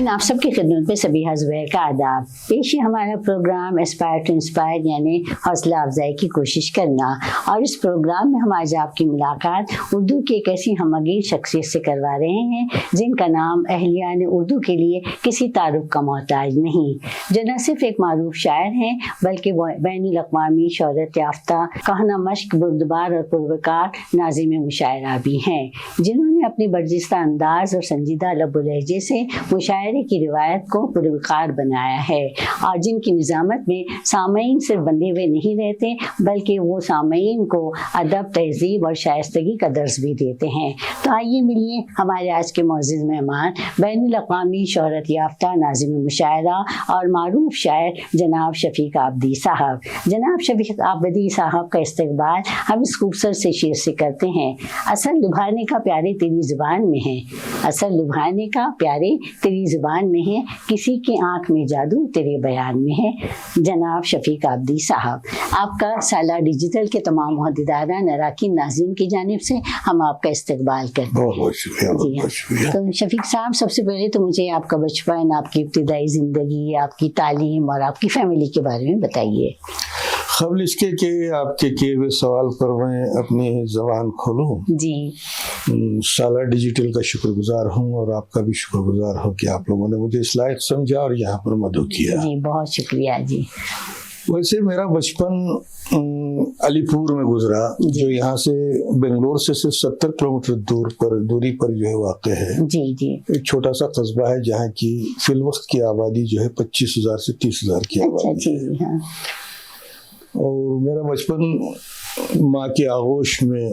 آپ سب کی خدمت میں سبیحہ زبیر کا آداب. پیش ہے ہمارا پروگرام اسپائر ٹو انسپائر، یعنی حوصلہ افزائی کی کوشش کرنا. اور اس پروگرام میں ہم آج آپ کی ملاقات اردو کی ایک ایسی ہمگیر شخصیت سے کروا رہے ہیں جن کا نام اہلیان اردو کے لیے کسی تعارف کا محتاج نہیں، جو نہ صرف ایک معروف شاعر ہیں بلکہ وہ بین الاقوامی شہرت یافتہ کہنا مشق بردبار اور پروکار ناظم مشاعرہ بھی ہیں، جنہوں نے اپنی برجستہ انداز اور سنجیدہ لب و لہجے سے مشاعرے کی روایت کو پروکار بنایا ہے، اور جن کی نظامت میں سامعین صرف بندھے ہوئے نہیں رہتے بلکہ وہ سامعین کو ادب، تہذیب اور شائستگی کا درس بھی دیتے ہیں. تو آئیے ملیے ہمارے آج کے معزز مہمان بین الاقوامی شہرت یافتہ ناظم مشاعرہ اور معروف شاعر جناب شفیق آبدی صاحب. جناب شفیق آبدی صاحب کا استقبال ہم اس خوبصورت سے شعر سے کرتے ہیں. اصل لبھانے کا پیارے تیری زبان میں ہے، اصل لبھانے کا پیارے تیری زبان میں ہے، کسی کی آنکھ میں جادو تیرے بیان میں ہے. جناب شفیق آبدی صاحب، آپ کا سالہ ڈیجیٹل کے تمام عہدیداران اراکین ناظرین کی جانب سے ہم آپ کا استقبال کرتے ہیں. بہت شکریہ، بہت شکریہ. تو شفیق صاحب، سب سے پہلے تو مجھے آپ کا بچپن، آپ کی ابتدائی زندگی، آپ کی تعلیم اور آپ کی فیملی کے بارے میں بتائیے. قبل اس کے کہ آپ کے کیے ہوئے سوال پر میں اپنی زبان کھولوں، جی، سالہ ڈیجیٹل کا شکر گزار ہوں اور آپ کا بھی شکر گزار ہوں کہ آپ لوگوں نے مجھے اس لائق سمجھا اور یہاں پر مدعو کیا. جی بہت شکریہ. جی ویسے میرا بچپن علی پور میں گزرا، جو یہاں سے بنگلور سے صرف 70 کلومیٹر دوری پر جو ہے واقع ہے. جی جی. ایک چھوٹا سا قصبہ ہے جہاں کی فی الوقت کی آبادی جو ہے 25,000 سے 30,000 کی آبادی. جی ہاں. اور میرا بچپن ماں کے آغوش میں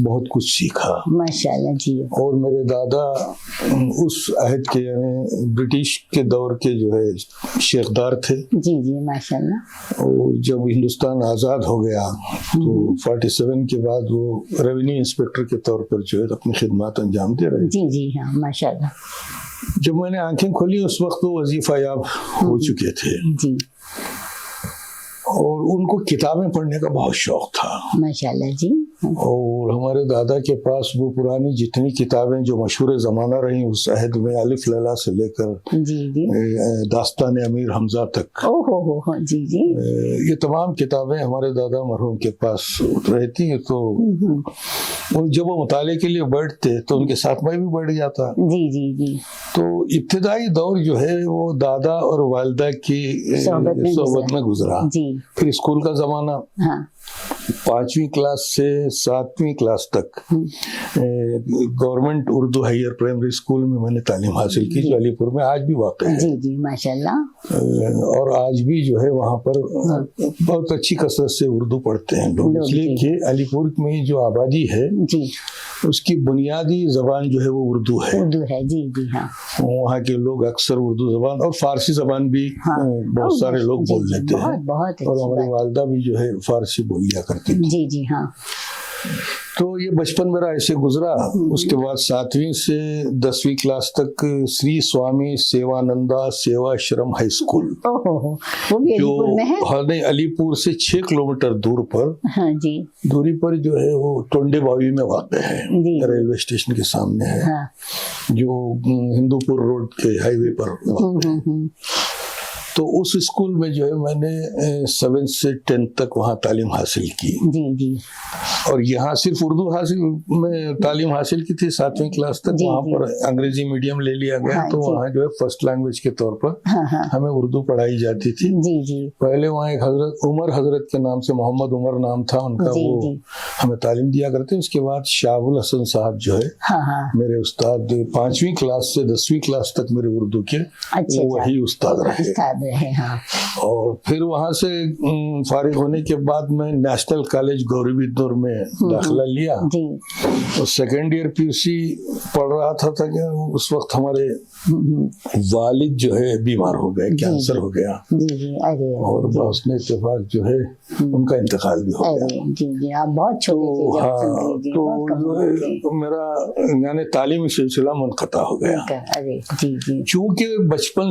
بہت کچھ سیکھا ماشاءاللہ. جی. اور میرے دادا اس عہد کے یعنی برٹش کے دور کے جو ہے شیخدار تھے. جی جی ماشاءاللہ. اور جب ہندوستان آزاد ہو گیا تو 47 کے بعد وہ ریونیو انسپیکٹر کے طور پر جو ہے اپنی خدمات انجام دے رہے. جی جی ہاں ماشاءاللہ. جب میں نے آنکھیں کھولی اس وقت وہ وظیفہ یاب ہو چکے تھے. جی. اور ان کو کتابیں پڑھنے کا بہت شوق تھا. ماشاءاللہ. جی. اور ہمارے دادا کے پاس وہ پرانی جتنی کتابیں جو مشہور زمانہ رہی اس عہد میں، الف لیلا سے لے کر جی جی داستان امیر حمزہ تک، جی جی یہ تمام کتابیں ہمارے دادا مرحوم کے پاس رہتی ہیں. تو جب وہ مطالعے کے لیے بیٹھتے تو ان کے ساتھ میں بھی بیٹھ جاتا. جی جی جی. تو ابتدائی دور جو ہے وہ دادا اور والدہ کی صحبت میں گزرا. جی. پھر اسکول کا زمانہ، 5ویں کلاس سے 7ویں کلاس تک government Urdu higher primary school میں نے تعلیم حاصل کی، جو علی پور میں آج بھی واقع ہے. جی جی ماشاءاللہ. اور آج بھی جو ہے وہاں پر بہت اچھی کثرت سے اردو پڑھتے ہیں لوگ، اس لیے کہ علی پور میں جو آبادی ہے جی اس کی بنیادی زبان جو ہے وہ اردو ہے. اردو ہے. جی جی ہاں. وہاں کے لوگ اکثر اردو زبان اور فارسی زبان بھی بہت سارے لوگ بول لیتے ہیں، اور ہماری والدہ بھی جو ہے فارسی بول لیا کرتی تھی. جی جی ہاں. تو یہ بچپن میرا ایسے گزرا. اس کے بعد 7ویں سے 10ویں کلاس تک سری سوامی سیوانندا سیواشرم ہائی اسکول، جو علی پور سے 6 کلومیٹر دور پر دوری پر جو ہے وہ ٹونڈے باوی میں واقع ہے، ریلوے اسٹیشن کے سامنے ہے، جو ہندو پور روڈ کے ہائی وے پر واقع ہے. تو اس اسکول میں جو ہے میں نے 7 سے 10 تک وہاں تعلیم حاصل کی. جی جی. اور یہاں صرف اردو میں تعلیم حاصل کی تھی 7ویں کلاس تک. وہاں پر انگریزی میڈیم لے لیا گیا، تو وہاں جو ہے فرسٹ لینگویج کے طور پر ہمیں اردو پڑھائی جاتی تھی. جی جی. پہلے وہاں ایک عمر حضرت کے نام سے، محمد عمر نام تھا ان کا، وہ ہمیں تعلیم دیا کرتے. اس کے بعد شاہ الحسن صاحب جو ہے میرے استاد، 5ویں کلاس سے 10ویں کلاس تک میرے اردو کے وہی استاد رہے. اور پھر وہاں سے فارغ ہونے کے بعد میں نیشنل کالج گوری بندور میں داخلہ لیا. اور 2nd ایئر PUC پڑھ رہا تھا کہ اس وقت ہمارے والد جو ہے بیمار ہو گئے، کینسر ہو گیا، اور بحسن اتفاق جو ہے ان کا انتقال بھی ہو گیا. تو میرا یعنی تعلیمی سلسلہ منقطع ہو گیا. چونکہ بچپن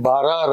12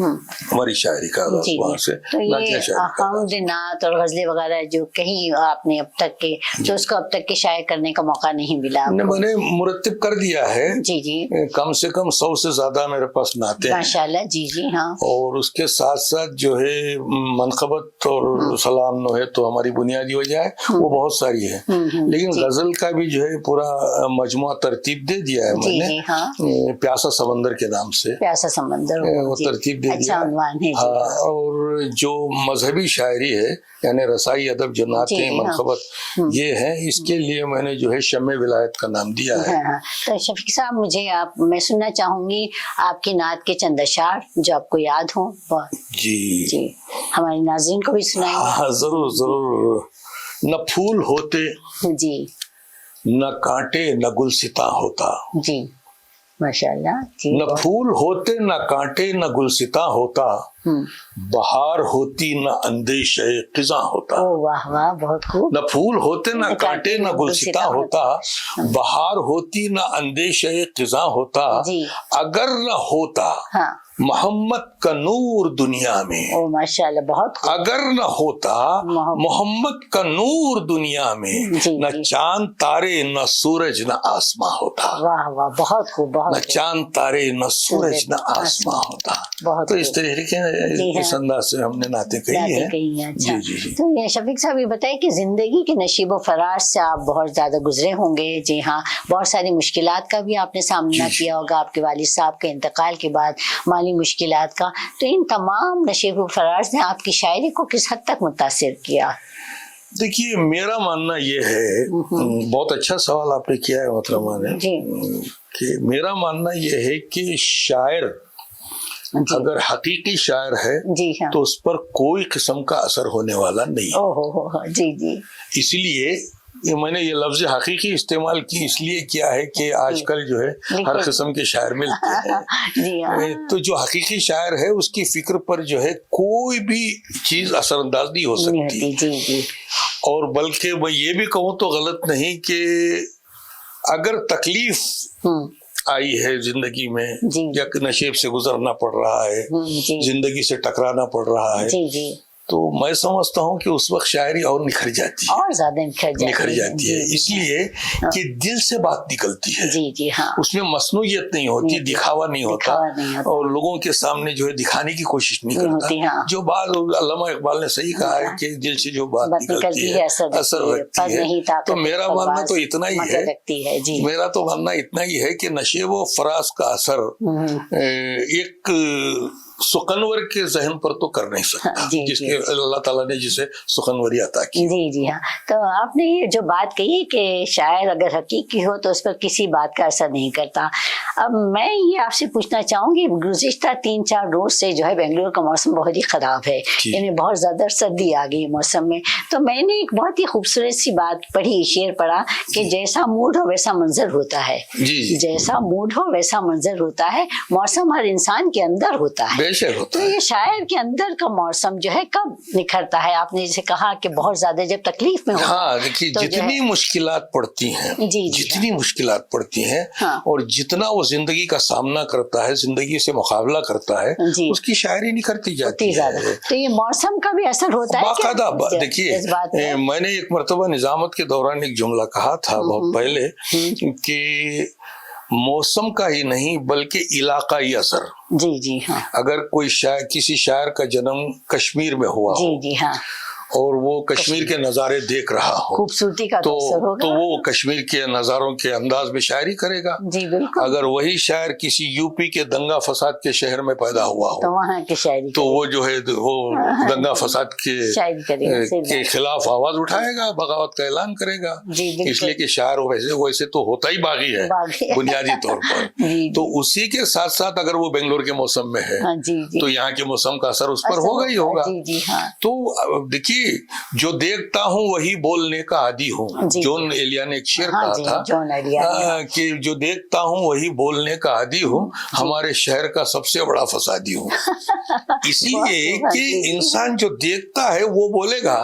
ہماری شاعری کا آغاز وہاں سے. تو یہ حمد نعت اور غزلیں وغیرہ جو کہیں آپ نے اب تک کے جو اس کو اب تک کے شائع کرنے کا موقع نہیں ملا؟ میں نے مرتب کر دیا ہے. جی جی. کم سے کم 100 سے زیادہ میرے پاس نعتیں ہیں ماشاءاللہ. جی جی ہاں. اور اس کے ساتھ ساتھ جو ہے منقبت اور سلام نوحے تو ہماری بنیادی وجہ ہے، وہ بہت ساری ہے. لیکن غزل کا بھی جو ہے پورا مجموعہ ترتیب دے دیا ہے میں نے، پیاسا سمندر کے نام سے. پیاسا سمندر وہ ترتیب دے دیا. اور جو مذہبی شاعری ہے یعنی رسائی ادب، جو نعتیں منقبت یہ ہیں، اس کے لیے میں نے جو ہے شمع ولایت کا نام دیا ہے. تو شفیق صاحب میں سننا چاہوں گی آپ کی نعت کے چند اشعار جو آپ کو یاد ہوں. جی جی ہمارے ناظرین کو بھی سنائیں. ہاں ضرور ضرور. نہ پھول ہوتے جی، نہ کانٹے نہ گلستاں ہوتا. جی ماشاءاللہ. جی. نہ پھول ہوتے نہ کانٹے نہ گلستاں ہوتا، بہار ہوتی نہ اندیشہ خزاں ہوتا. واہ واہ، بہت خوب. نہ پھول ہوتے نہ کانٹے نہ گلستاں ہوتا، بہار ہوتی نہ اندیشہ خزاں ہوتا. اگر نہ ہوتا محمد کا نور دنیا میں. ماشاءاللہ بہت خوب. اگر نہ ہوتا محمد کا نور دنیا میں، نہ چاند تارے نہ سورج نہ آسماں ہوتا. واہ واہ، بہت خوب. نہ چاند تارے نہ سورج نہ آسماں ہوتا. تو اس طریقے اس انداز سے ہم نے نعتیں کہی ہیں. جی جی. تو یہ شفیق صاحب یہ بتائیں کہ زندگی کے نشیب و فراز سے آپ بہت زیادہ گزرے ہوں گے. جی ہاں، بہت ساری مشکلات کا بھی آپ نے سامنا کیا ہوگا آپ کے والد صاحب کے انتقال کے بعد، مالی مشکلات کا. تو ان تمام نشیب و فراز نے آپ کی شاعری کو کس حد تک متاثر کیا؟ دیکھیے میرا ماننا یہ ہے، بہت اچھا سوال آپ نے کیا ہے محترمہ نے، کہ میرا ماننا یہ ہے کہ شاعر اگر حقیقی شاعر ہے تو اس پر کوئی قسم کا اثر ہونے والا نہیں. جی جی. اس لیے میں نے یہ لفظ حقیقی استعمال کی اس لیے کیا ہے کہ آج کل جو ہے ہر قسم کے شاعر ملتے ہیں. تو جو حقیقی شاعر ہے اس کی فکر پر جو ہے کوئی بھی چیز اثر انداز نہیں ہو سکتی. اور بلکہ میں یہ بھی کہوں تو غلط نہیں کہ اگر تکلیف آئی ہے زندگی میں یا نشیب سے گزرنا پڑ رہا ہے، زندگی سے ٹکرانا پڑ رہا ہے، تو میں سمجھتا ہوں کہ اس وقت شاعری اور نکھر جاتی ہے، اور زیادہ نکھر جاتی ہے. اس لیے کہ دل سے بات نکلتی ہے. جی جی ہاں. اس میں مصنوعیت نہیں ہوتی، دکھاوا نہیں ہوتا، اور لوگوں کے سامنے جو ہے دکھانے کی کوشش نہیں کرتا. جو بات علامہ اقبال نے صحیح کہا ہے کہ دل سے جو بات نکلتی ہے اثر رکھتی ہے. تو میرا ماننا تو اتنا ہی ہے، میرا تو ماننا اتنا ہی ہے کہ نشیب و فراز کا اثر ایک سخنور کے ذہن پر تو کر نہیں سکتا، جس کے اللہ تعالیٰ نے جسے سخنوری عطا کی. جی جی ہاں. تو آپ نے یہ جو بات کہی کہ شاعر اگر حقیقی ہو تو اس پر کسی بات کا اثر نہیں کرتا. اب میں یہ آپ سے پوچھنا چاہوں گی، گزشتہ 3-4 روز سے جو ہے بنگلور کا موسم بہت ہی خراب ہے، یعنی بہت زیادہ سردی آ گئی موسم میں. تو میں نے ایک بہت ہی خوبصورت سی بات پڑھی، شعر پڑھا کہ جیسا موڈ ہو ویسا منظر ہوتا ہے. جیسا موڈ ہو ویسا منظر ہوتا ہے، موسم ہر انسان کے اندر ہوتا ہے. تو یہ شاعر کے اندر کا موسم جو ہے کب نکھرتا ہے؟ آپ نے جیسے کہا کہ بہت زیادہ جب تکلیف میں ہوتا ہے. ہاں دیکھیے، جتنی مشکلات پڑتی ہیں، جتنی مشکلات پڑتی ہیں اور جتنا وہ زندگی کا سامنا کرتا ہے، زندگی سے مقابلہ کرتا ہے، اس کی شاعری نکھرتی جاتی ہے. تو یہ موسم کا بھی اثر ہوتا ہے باقاعدہ. دیکھیے میں نے ایک مرتبہ نظامت کے دوران ایک جملہ کہا تھا بہت پہلے کہ موسم کا ہی نہیں بلکہ علاقائی اثر. جی جی ہاں. اگر کوئی شاعر، کسی شاعر کا جنم کشمیر میں ہوا ہو، جی ہاں، اور وہ کشمیر کے نظارے دیکھ رہا ہو، خوبصورتی کا تو وہ کشمیر کے نظاروں کے انداز میں شاعری کرے گا. جی بالکل. اگر وہی شاعر کسی یو پی کے دنگا فساد کے شہر میں پیدا ہوا ہو تو وہاں کی شاعری تو وہ جو ہے وہ دنگا فساد کے خلاف آواز اٹھائے گا، بغاوت کا اعلان کرے گا. اس لیے کہ شاعر ویسے تو ہوتا ہی باغی ہے بنیادی طور پر. تو اسی کے ساتھ ساتھ اگر وہ بنگلور کے موسم میں ہے تو یہاں کے موسم کا اثر اس پر ہوگا ہی ہوگا. تو دیکھیے جو دیکھتا ہوں وہی بولنے کا عادی ہوں. جون ایلیا نے ایک شعر کہا تھا کہ جو دیکھتا ہوں وہی بولنے کا عادی ہوں, ہمارے شہر کا سب سے بڑا فسادی ہوں. اسی لیے کہ انسان جو دیکھتا ہے وہ بولے گا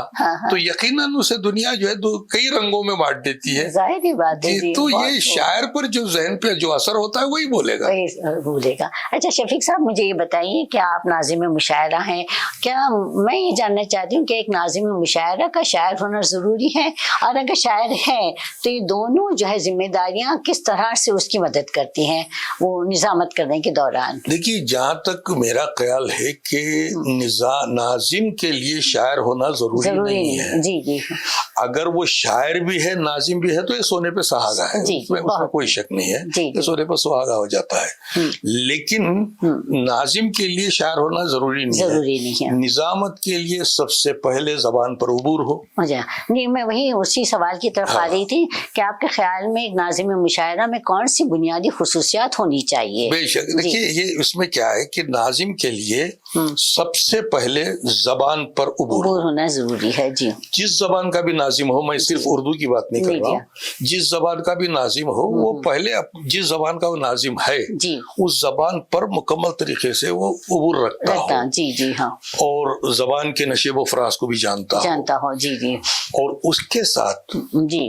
تو یقیناً اسے دنیا جو ہے کئی رنگوں میں بانٹ دیتی ہے. ظاہری بات ہے. تو یہ شاعر پر جو ذہن پہ جو اثر ہوتا ہے وہی بولے گا. اچھا شفیق صاحب, مجھے یہ بتائیے کہ آپ ناظم مشاعرہ ہیں, کیا میں یہ جاننا چاہتی ہوں کہ ایک ناظم مشاعرہ کا شاعر ہونا ضروری ہے, اور اگر شاعر ہے تو یہ دونوں جو ہے ذمہ داریاں کس طرح سے اس کی مدد کرتی ہیں وہ نظامت کرنے کے دوران؟ دیکھیے, جہاں تک میرا خیال ہے کہ ناظم کے لیے شاعر ہونا ضروری نہیں ہے. جی جی. اگر وہ شاعر بھی ہے ناظم بھی ہے تو یہ سونے پہ سہاگا ہے, اس میں کوئی شک نہیں ہے, یہ سونے پہ سہاگا ہو جاتا ہے. لیکن ناظم کے لیے شاعر ہونا ضروری نہیں ہے. نظامت کے لیے سب سے پہلے زبان پر عبور ہو. نہیں, میں وہی اسی سوال کی طرف آ رہی تھی کہ آپ کے خیال میں ایک ناظم مشاعرہ میں کون سی بنیادی خصوصیات ہونی چاہیے؟ بے شک. دیکھیے, یہ اس میں کیا ہے کہ ناظم کے لیے سب سے پہلے زبان پر عبور ہونا ضروری ہے. جی, جس زبان کا بھی ناظم ہو, میں صرف اردو کی بات نہیں کر رہا ہوں, جس زبان کا بھی ناظم ہو وہ پہلے جس زبان کا وہ ناظم ہے اس زبان پر مکمل طریقے سے وہ عبور رکھتا ہو. جی جی ہاں. اور زبان کے نشیب و فراز کو بھی جانتا ہو. جی جی. اور اس کے ساتھ جی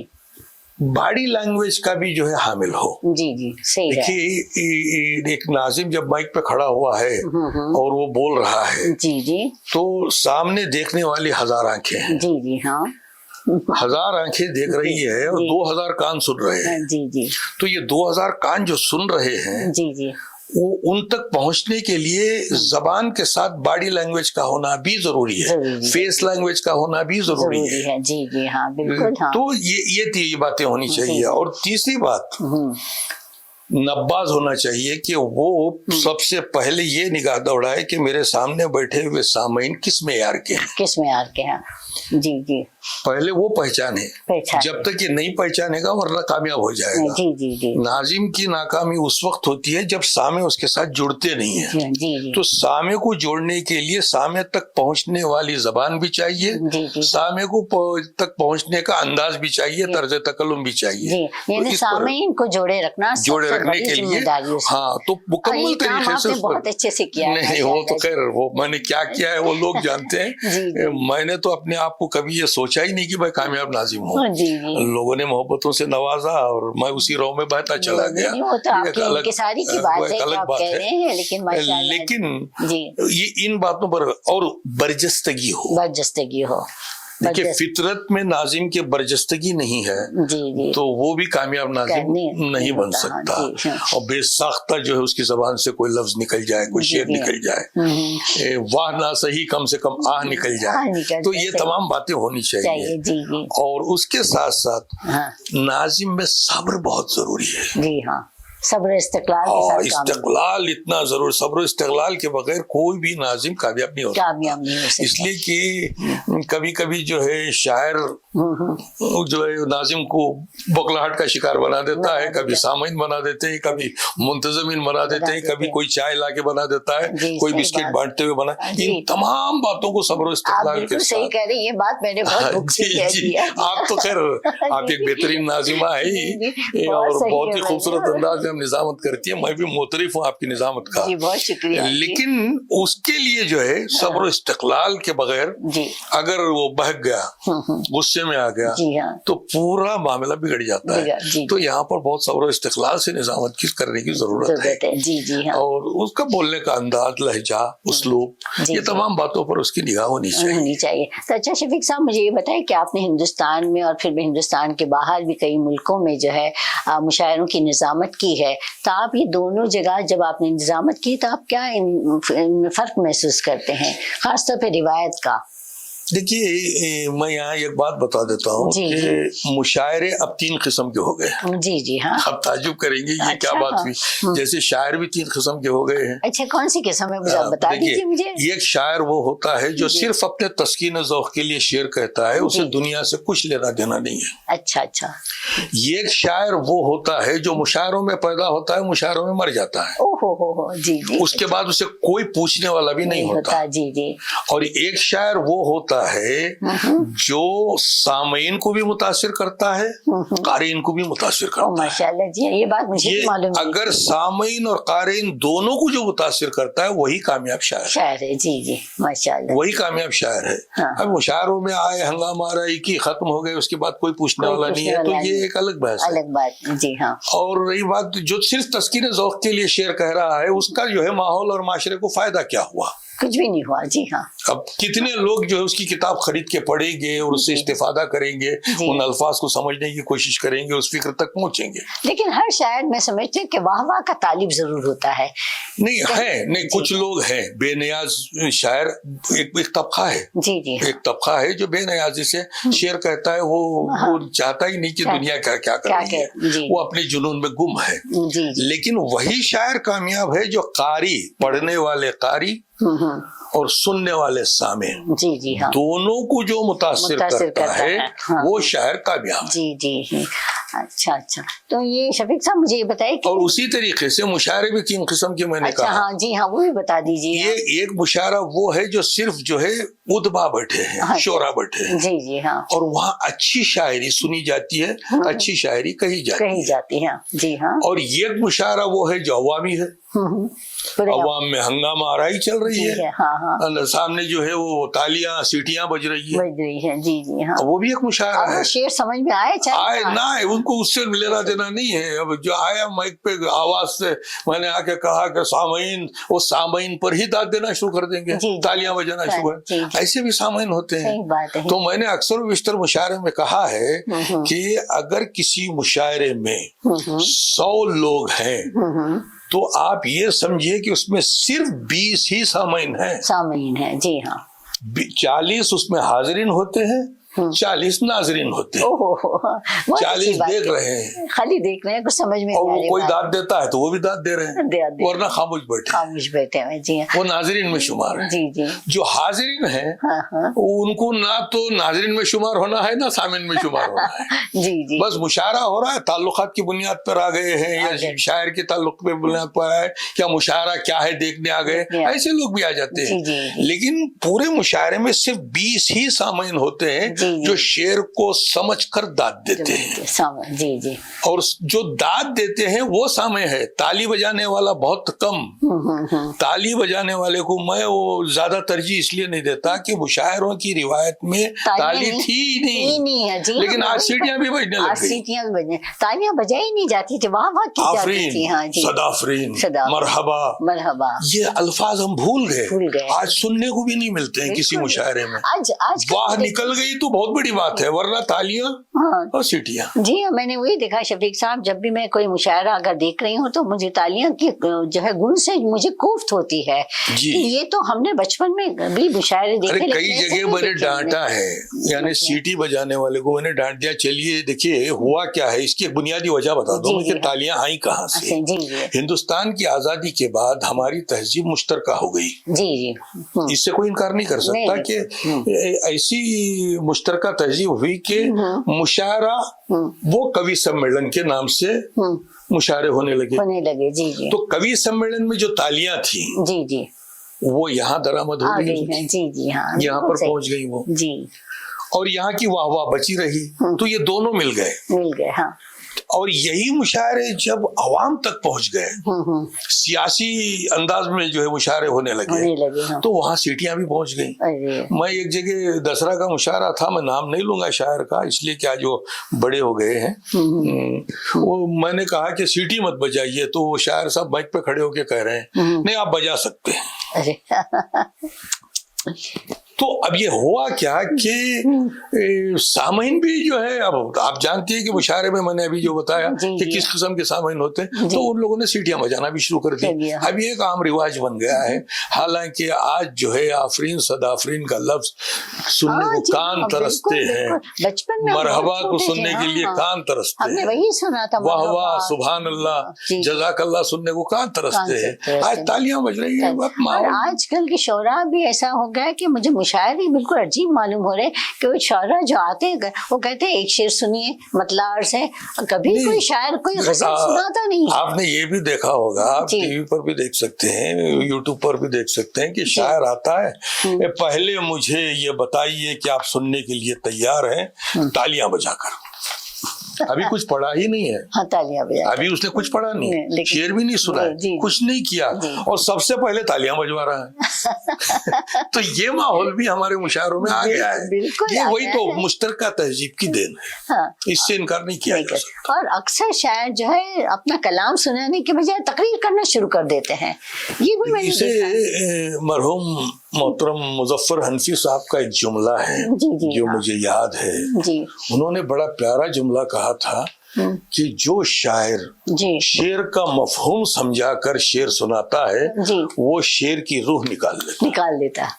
باڈی لینگویج کا بھی جو ہے حامل ہو. جی جی صحیح ہے. دیکھیے, ایک ناظم جب مائک پہ کھڑا ہوا ہے اور وہ بول رہا ہے جی جی تو سامنے دیکھنے والی 1000 آنکھیں ہیں. جی جی ہاں. 1000 آنکھیں دیکھ رہی ہے اور 2000 کان سن رہے ہیں. جی جی. تو یہ 2000 کان جو سن رہے ہیں جی جی وہ ان تک پہنچنے کے لیے زبان کے ساتھ باڈی لینگویج کا ہونا بھی ضروری ہے, فیس لینگویج کا ہونا بھی ضروری ہے. جی جی ہاں بالکل. تو یہ باتیں ہونی چاہیے. اور تیسری بات, نباز ہونا چاہیے کہ وہ سب سے پہلے یہ نگاہ دوڑائے کہ میرے سامنے بیٹھے ہوئے سامعین کس معیار کے ہیں. جی جی. پہلے وہ پہچانے, جب تک یہ نہیں پہچانے گا ورنہ کامیاب ہو جائے گا. جی جی جی. ناظم کی ناکامی اس وقت ہوتی ہے جب سامع اس کے ساتھ جڑتے نہیں ہیں. جی جی. تو سامع کو جوڑنے کے لیے سامع تک پہنچنے والی زبان بھی چاہیے, سامع کو تک پہنچنے کا انداز بھی چاہیے, طرز تکلم بھی چاہیے. یعنی سامعین کو جوڑے رکھنے کے لیے. ہاں, تو مکمل طریقے سے بہت اچھے سے کیا. نہیں, وہ تو خیر وہ میں نے کیا کیا ہے وہ لوگ جانتے ہیں. میں نے تو اپنے آپ کو کبھی یہ سوچا ہی نہیں کہ میں کامیاب ناظم ہوں. لوگوں نے محبتوں سے نوازا اور میں اسی راہ میں بہتا چلا گیا. لیکن یہ ان باتوں پر اور برجستگی ہو. دیکھیے, فطرت میں ناظم کی برجستگی نہیں ہے تو وہ بھی کامیاب ناظم نہیں بن سکتا. اور بے ساختہ جو ہے اس کی زبان سے کوئی لفظ نکل جائے, کوئی شعر نکل جائے, واہ نہ صحیح کم سے کم آہ نکل جائے, تو یہ تمام باتیں ہونی چاہیے. اور اس کے ساتھ ساتھ ناظم میں صبر بہت ضروری ہے. جی ہاں, صبر استقلال اتنا ضرور. صبر و استقلال کے بغیر کوئی بھی ناظم کامیاب نہیں ہوتا. اس لیے کہ کبھی کبھی جو ہے شاعر جو ہے ناظم کو بکلاہٹ کا شکار بنا دیتا ہے, کبھی سامعین بنا دیتے ہیں, کبھی منتظمین بنا دیتے ہیں, کبھی کوئی چائے لا کے بنا دیتا ہے, کوئی بسکٹ بانٹتے ہوئے بنا. ان تمام باتوں کو صبر و استقلال کے ساتھ. یہ بات میں نے آپ تو خیر آپ ایک بہترین ناظمہ ہے اور بہت ہی خوبصورت انداز میں نظامت کرتی ہے. میں بھی معترف ہوں آپ کی نظامت کا. بہت شکریہ. لیکن اس کے لیے جو ہے صبر و استقلال کے بغیر اگر وہ بہک گیا, غصے میں آ گیا, تو پورا معاملہ بگڑ جاتا ہے. تو یہاں پر بہت صبر و استقلال سے نظامت کرنے کی ضرورت ہے. اور اس کا بولنے کا انداز, لہجہ, اسلوب, یہ تمام باتوں پر اس کی نگاہ ہونی چاہیے. تو اچھا شفیق صاحب, مجھے یہ بتائیں کہ آپ نے ہندوستان میں اور پھر بھی ہندوستان کے باہر بھی کئی ملکوں میں جو ہے مشاعروں کی نظامت کی ہے, تو آپ یہ دونوں جگہ جب آپ نے نظامت کی تو آپ کیا ان فرق محسوس کرتے ہیں, خاص طور پہ روایت کا؟ دیکھیے, میں یہاں ایک بات بتا دیتا ہوں کہ مشاعرے اب 3 قسم کے ہو گئے. جی جی ہاں. آپ تعجب کریں گے یہ کیا بات ہوئی. جیسے شاعر بھی 3 قسم کے ہو گئے ہیں. اچھا, کون سی قسم ہے مجھے بتا دیجیے مجھے. ایک شاعر وہ ہوتا ہے جو صرف اپنے تسکین ذوق کے لیے شعر کہتا ہے, اسے دنیا سے کچھ لینا دینا نہیں ہے. اچھا اچھا. ایک شاعر وہ ہوتا ہے جو مشاعروں میں پیدا ہوتا ہے, مشاعروں میں مر جاتا ہے. جی جی. اس کے بعد اسے کوئی پوچھنے والا بھی نہیں ہوتا. جی جی. اور ایک شاعر وہ ہوتا ہوتا ہے جو سامعین کو بھی متاثر کرتا ہے، قارئین کو بھی متاثر کرتا ہے۔ ماشاءاللہ جی، یہ بات مجھے معلوم ہے۔ اگر سامعین اور قارئین دونوں کو جو متاثر کرتا ہے وہی کامیاب شاعر ہے۔ جی جی ماشاءاللہ، وہی کامیاب شاعر ہے۔ اب مشاعروں میں آئے ہنگامہ آرائی کی ختم ہو گئے، اس کے بعد کوئی پوچھنے والا نہیں ہے، تو یہ ایک الگ بحث ہے، الگ بات۔ جی ہاں، اور رہی بات جو صرف تسکین ذوق کے لیے شعر کہہ رہا ہے، اس کا جو ہے ماحول اور معاشرے کو فائدہ کیا ہوا؟ کچھ بھی نہیں ہوا۔ جی ہاں، اب کتنے لوگ جو ہے اس کی کتاب خرید کے پڑھیں گے اور اس سے استفادہ کریں گے، ان الفاظ کو سمجھنے کی کوشش کریں گے، اس فکر تک پہنچیں گے۔ لیکن ہر شاعر میں سمجھتے ہیں کہ واہ واہ کا طالب ضرور ہوتا ہے۔ نہیں کچھ لوگ ہیں بے نیاز شاعر، ایک طبقہ ہے، جی جی، ایک طبقہ ہے جو بے نیازی سے شعر کہتا ہے، وہ چاہتا ہی نہیں کہ دنیا کیا کر رہی ہے، وہ اپنے جنون میں گم ہے۔ لیکن وہی شاعر کامیاب ہے جو قاری، پڑھنے والے قاری اور سننے والے سامع، جی جی ہاں، دونوں کو جو متاثر کرتا ہے وہ شاعر کامیاب ہے۔ جی جی، اچھا اچھا، تو یہ شفیق صاحب مجھے یہ بتائیں کہ اور اسی طریقے سے مشاعرے بھی تین قسم کے میں نے کہا۔ ہاں جی ہاں، وہ بھی بتا دیجیے۔ یہ ایک مشاعرہ وہ ہے جو صرف جو ہے ادبا بیٹھے ہیں، شعرا بیٹھے ہیں، جی جی ہاں، اور وہاں اچھی شاعری سنی جاتی ہے، اچھی شاعری کہی جاتی ہے۔ جی ہاں، اور یہ مشاعرہ وہ ہے جو عوامی ہے، عوام میں ہنگامہ آرائی چل رہی ہے، سامنے جو ہے وہ تالیاں سیٹیاں بج رہی ہے۔ جی جی ہاں، وہ بھی ایک مشاعرہ ہے۔ شعر سمجھ میں آئے نہ آئے، ان کو اس سے لینا دینا نہیں ہے۔ اب جو آیا مائک پہ آواز سے میں نے آ کے کہا کہ سامعین پر ہی داد دینا شروع کر دیں گے، تالیاں بجانا شروع کر، ایسے بھی سامعین ہوتے ہیں۔ تو میں نے اکثر و بیشتر مشاعرے میں کہا ہے کہ اگر کسی مشاعرے میں 100 لوگ ہیں تو آپ یہ سمجھیے کہ اس میں صرف 20 ہی سامعین ہیں۔ جی ہاں، 40 اس میں حاضرین ہوتے ہیں، 40 ناظرین ہوتے ہیں۔ 40 دیکھ رہے ہیں، خالی دیکھ رہے ہیں، کچھ سمجھ میں اور وہ کوئی داد دیتا ہے تو وہ بھی داد دے رہے ہیں، ورنہ خاموش بیٹھے ہیں۔ جی وہ ناظرین میں شمار ہے۔ جی جی، جو حاضرین ہیں ان کو نہ تو ناظرین میں شمار ہونا ہے نہ سامعین میں شمار ہونا ہے۔ جی جی، بس مشاعرہ ہو رہا ہے، تعلقات کی بنیاد پر آ گئے ہیں، یا شاعر کے تعلق پہ بنیاد پر آئے، کیا مشاعرہ کیا ہے دیکھنے آ گئے، ایسے لوگ بھی آ جاتے ہیں۔ لیکن پورے مشاعرے میں صرف 20 ہی سامعین ہوتے ہیں جو شعر کو سمجھ کر داد دیتے ہیں۔ جی جی، اور جو داد دیتے ہیں وہ سامع ہے، تالی بجانے والا بہت کم۔ تالی بجانے والے کو میں وہ زیادہ ترجیح اس لیے نہیں دیتا کہ مشاعروں کی روایت میں تالی تھی ہی نہیں، لیکن آج سیٹیاں بھی بجنے لگ گئی، تالیاں بجائی نہیں جاتی تھی، واہ واہ کی جاتی تھی۔ ہاں جی، صدافرین، مرحبا، یہ الفاظ ہم بھول گئے، آج سننے کو بھی نہیں ملتے ہیں کسی مشاعرے میں۔ واہ نکل گئی تو بہت بڑی بات ہے، ورنہ تالیاں اور سیٹیاں۔ جی میں نے وہی دیکھا شفیق صاحب، جب بھی میں کوئی مشاعرہ اگر دیکھ رہی ہوں تو مجھے تالیاں کی جو ہے گن سے مجھے کوفت ہوتی ہے کہ یہ تو ہم نے بچپن میں بھی مشاعرے دیکھے۔ کئی جگہ میں نے ڈانٹا ہے، یعنی سیٹی بجانے والے کو میں نے ڈانٹ دیا، چلیے دیکھیے ہوا کیا ہے، اس کی ایک بنیادی وجہ بتا دو کہ تالیاں آئیں کہاں سے۔ ہندوستان کی آزادی کے بعد ہماری تہذیب مشترکہ ہو گئی، اس سے کوئی انکار نہیں کر سکتا کہ ایسی مشترکہ تہذیب ہوئی کہ مشاعرہ وہ کوی سمیلن کے نام سے مشاعرے ہونے لگے۔ تو کوی سمیلن میں جو تالیاں تھیں وہ یہاں درآمد ہو گئی، یہاں پر پہنچ گئی وہ، اور یہاں کی واہ واہ بچی رہی، تو یہ دونوں مل گئے۔ اور یہی مشاعرے جب عوام تک پہنچ گئے، سیاسی انداز میں جو ہے مشاعرے ہونے لگے، تو وہاں سیٹیاں بھی پہنچ گئیں۔ میں ایک جگہ دسہرہ کا مشاعرہ تھا، میں نام نہیں لوں گا شاعر کا اس لیے کہ جو بڑے ہو گئے ہیں، وہ میں نے کہا کہ سیٹی مت بجائیے، تو وہ شاعر صاحب مائک پہ کھڑے ہو کے کہہ رہے ہیں نہیں آپ بجا سکتے ہیں۔ تو اب یہ ہوا کیا کہ سامعین بھی جو ہے، اب آپ جانتی ہیں کہ مشاعرے میں نے ابھی جو بتایا کہ کس قسم کے سامعین ہوتے ہیں، تو ان لوگوں نے سیٹیاں بجانا بھی شروع کر دی۔ اب یہ ایک عام رواج بن گیا ہے، حالانکہ آج جو ہے آفرین صدافرین کا لفظ سننے کو کان ترستے ہیں، مرحبا کو سننے کے لیے کان ترستے ہیں، واہ واہ سبحان اللہ جزاک اللہ سننے کو کان ترستے ہیں۔ آج تالیاں بج رہی ہیں۔ آج کل کی شعراء بھی ایسا ہو گیا کہ مجھے مشاعرے بالکل عجیب معلوم ہو رہے کہ وہ شاعرہ جو آتے ہیں وہ کہتے ہیں ایک شعر سنیے مطلع عرض ہے، کبھی کوئی شاعر کوئی غزل سناتا نہیں. آپ نے یہ بھی دیکھا ہوگا، آپ ٹی وی پر بھی دیکھ سکتے ہیں، یوٹیوب پر بھی دیکھ سکتے ہیں کہ شاعر آتا ہے، پہلے مجھے یہ بتائیے کہ آپ سننے کے لیے تیار ہیں، تالیاں بجا کر. ابھی کچھ پڑھا ہی نہیں ہے. ہاں تالیاں بجا، ابھی اس نے کچھ پڑھا نہیں، شعر بھی نہیں سنا ہے، کچھ نہیں کیا، اور سب سے پہلے تالیاں بجوا رہا ہے. تو یہ ماحول بھی ہمارے مشاعروں میں آ گیا ہے. یہ وہی تو مشترکہ تہذیب کی دین ہے، اس سے انکار نہیں کیا جا سکتا. اور اکثر شاعر جو ہے اپنا کلام سنانے کے بجائے تقریر کرنا شروع کر دیتے ہیں. یہ بھی میں نے اسے مرحوم محترم مظفر حنفی صاحب کا ایک جملہ ہے جو مجھے یاد ہے. انہوں نے بڑا پیارا جملہ کہا تھا کہ جو شاعر شعر کا مفہوم سمجھا کر شعر سناتا ہے وہ شعر کی روح نکال دیتا ہے.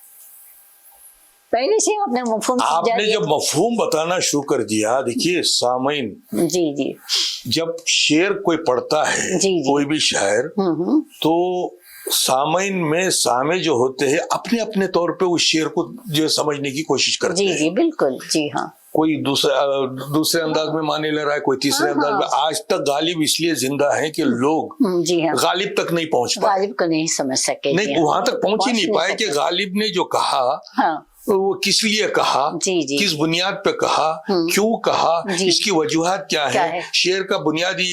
پہلے سے آپ نے مفہوم، آپ نے جب مفہوم بتانا شروع کر دیا، دیکھیے سامعین، جب شعر کوئی پڑھتا ہے کوئی بھی شاعر، تو سامعین میں سامع جو ہوتے ہیں اپنے اپنے طور پہ اس شعر کو جو سمجھنے کی کوشش کرتے ہیں. جی بالکل، جی ہاں. کوئی دوسرے انداز میں معنی لے رہا ہے، کوئی تیسرے انداز میں. آج تک غالب اس لیے زندہ ہے کہ لوگ غالب تک نہیں پہنچ پائے، غالب کو نہیں سمجھ سکے، نہیں وہاں تک پہنچ ہی نہیں پائے کہ غالب نے جو کہا وہ کس لیے کہا، کس بنیاد پہ کہا، کیوں کہا، اس کی وجوہات کیا ہے، شعر کا بنیادی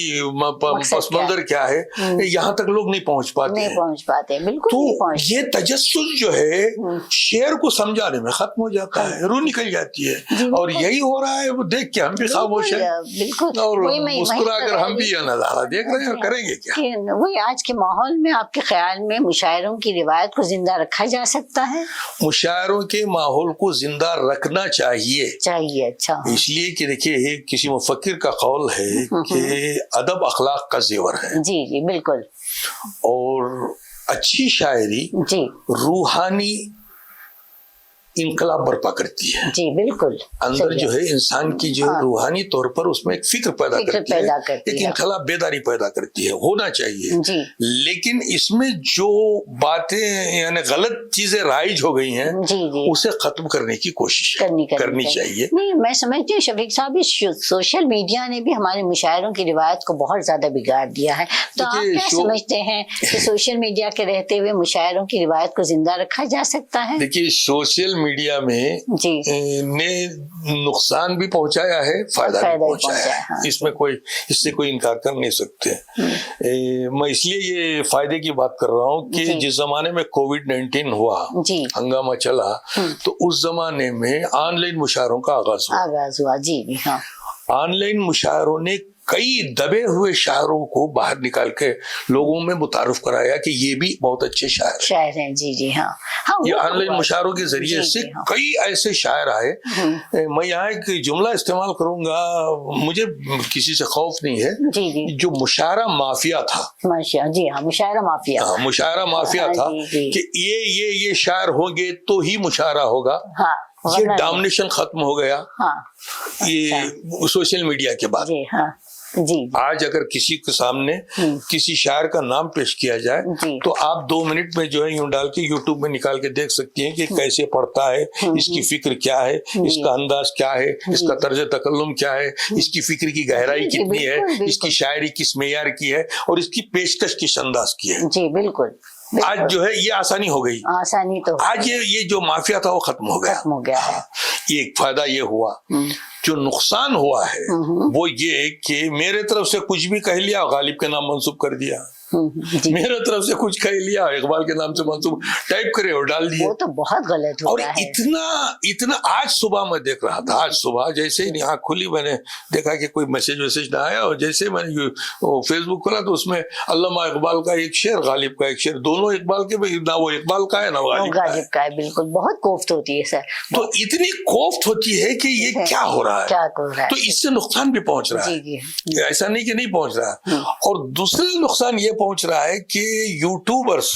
پس منظر کیا ہے، یہاں تک لوگ نہیں پہنچ پاتے. تو یہ تجسس جو ہے شعر کو سمجھانے میں ختم ہو جاتا ہے، روح نکل جاتی ہے. اور یہی ہو رہا ہے، وہ دیکھ کے ہم بھی خاموش ہیں اور مسکرا کر ہم بھی یہ نظارہ دیکھ رہے ہیں، اور کریں گے کیا. وہی آج کے ماحول میں آپ کے خیال میں مشاعروں کی روایت کو زندہ رکھا جا سکتا ہے؟ مشاعروں کے ماحول کو زندہ رکھنا چاہیے. اچھا. اس لیے کہ دیکھیے کسی مفکر کا قول ہے کہ ادب اخلاق کا زیور ہے. جی بالکل. اور اچھی شاعری روحانی انقلاب برپا کرتی ہے. جی بالکل. اندر جو ہے انسان کی جو روحانی طور پر اس میں ایک فکر پیدا کرتی ہے، ایک انقلاب بیداری پیدا کرتی ہے. ہونا چاہیے، لیکن اس میں جو باتیں یعنی غلط چیزیں رائج ہو گئی ہیں اسے ختم کرنے کی کوشش کرنی چاہیے. نہیں، میں سمجھتی ہوں شفیق صاحب سوشل میڈیا نے بھی ہمارے مشاعروں کی روایت کو بہت زیادہ بگاڑ دیا ہے. تو آپ کیا سمجھتے ہیں کہ سوشل میڈیا کے رہتے ہوئے مشاعروں کی روایت کو زندہ رکھا جا سکتا ہے؟ دیکھیے سوشل میڈیا میں نے نقصان بھی پہنچایا ہے، فائدہ بھی پہنچایا ہے. اس سے کوئی انکار کر نہیں سکتے. میں اس لیے یہ فائدے کی بات کر رہا ہوں کہ جس زمانے میں کووڈ-19 ہوا، ہنگامہ چلا، تو اس زمانے میں آن لائن مشاعروں کا آغاز ہوا. آن لائن مشاعروں نے کئی دبے ہوئے شاعروں کو باہر نکال کے لوگوں میں متعارف کرایا کہ یہ بھی بہت اچھے شاعر ہیں. یہ آن لائن مشاعروں کے ذریعے سے کئی ایسے شاعر آئے. میں یہاں ایک جملہ استعمال کروں گا، مجھے کسی سے خوف نہیں ہے، جو مشاعرہ مافیا تھا، مشاعرہ مافیا تھا کہ یہ شاعر ہوں گے تو ہی مشاعرہ ہوگا. یہ ڈامنیشن ختم ہو گیا یہ سوشل میڈیا کے بعد. آج اگر کسی کے سامنے کسی شاعر کا نام پیش کیا جائے تو آپ 2 منٹ میں جو ہے یوں ڈال کے یوٹیوب میں نکال کے دیکھ سکتی ہیں کہ کیسے پڑھتا ہے، اس کی فکر کیا ہے، اس کا انداز کیا ہے، اس کا طرز تکلم کیا ہے، اس کی فکر کی گہرائی کتنی ہے، اس کی شاعری کس معیار کی ہے، اور اس کی پیشکش کس انداز کی ہے. جی بالکل. آج جو ہے یہ آسانی ہو گئی، آج یہ جو مافیا تھا وہ ختم ہو گیا. یہ ایک فائدہ یہ ہوا. جو نقصان ہوا ہے وہ یہ کہ میرے طرف سے کچھ بھی کہہ لیا، غالب کے نام منسوب کر دیا، میرے طرف سے کچھ کہہ لیا، اقبال کے نام سے منسوب ٹائپ کرے اور ڈال دیے. وہ تو بہت غلط ہو رہا ہے. اور اتنا آج صبح میں دیکھ رہا تھا، آج صبح جیسے ہی آنکھ کھلی میں نے دیکھا کہ کوئی میسج نہ آیا، اور جیسے میں نے فیس بک کھولا تو اس میں علامہ اقبال کا ایک شعر، غالب کا ایک شعر، دونوں اقبال کے، نہ وہ اقبال کا ہے نہ غالب کا ہے. بالکل. بہت کوفت ہوتی ہے سر. تو اتنی کوفت ہوتی ہے کہ یہ کیا ہو رہا ہے، تو اس سے نقصان بھی پہنچ رہا ہے، ایسا نہیں کہ نہیں پہنچ رہا. اور دوسرا نقصان یہ پہنچ رہا ہے کہ یوٹیوبرس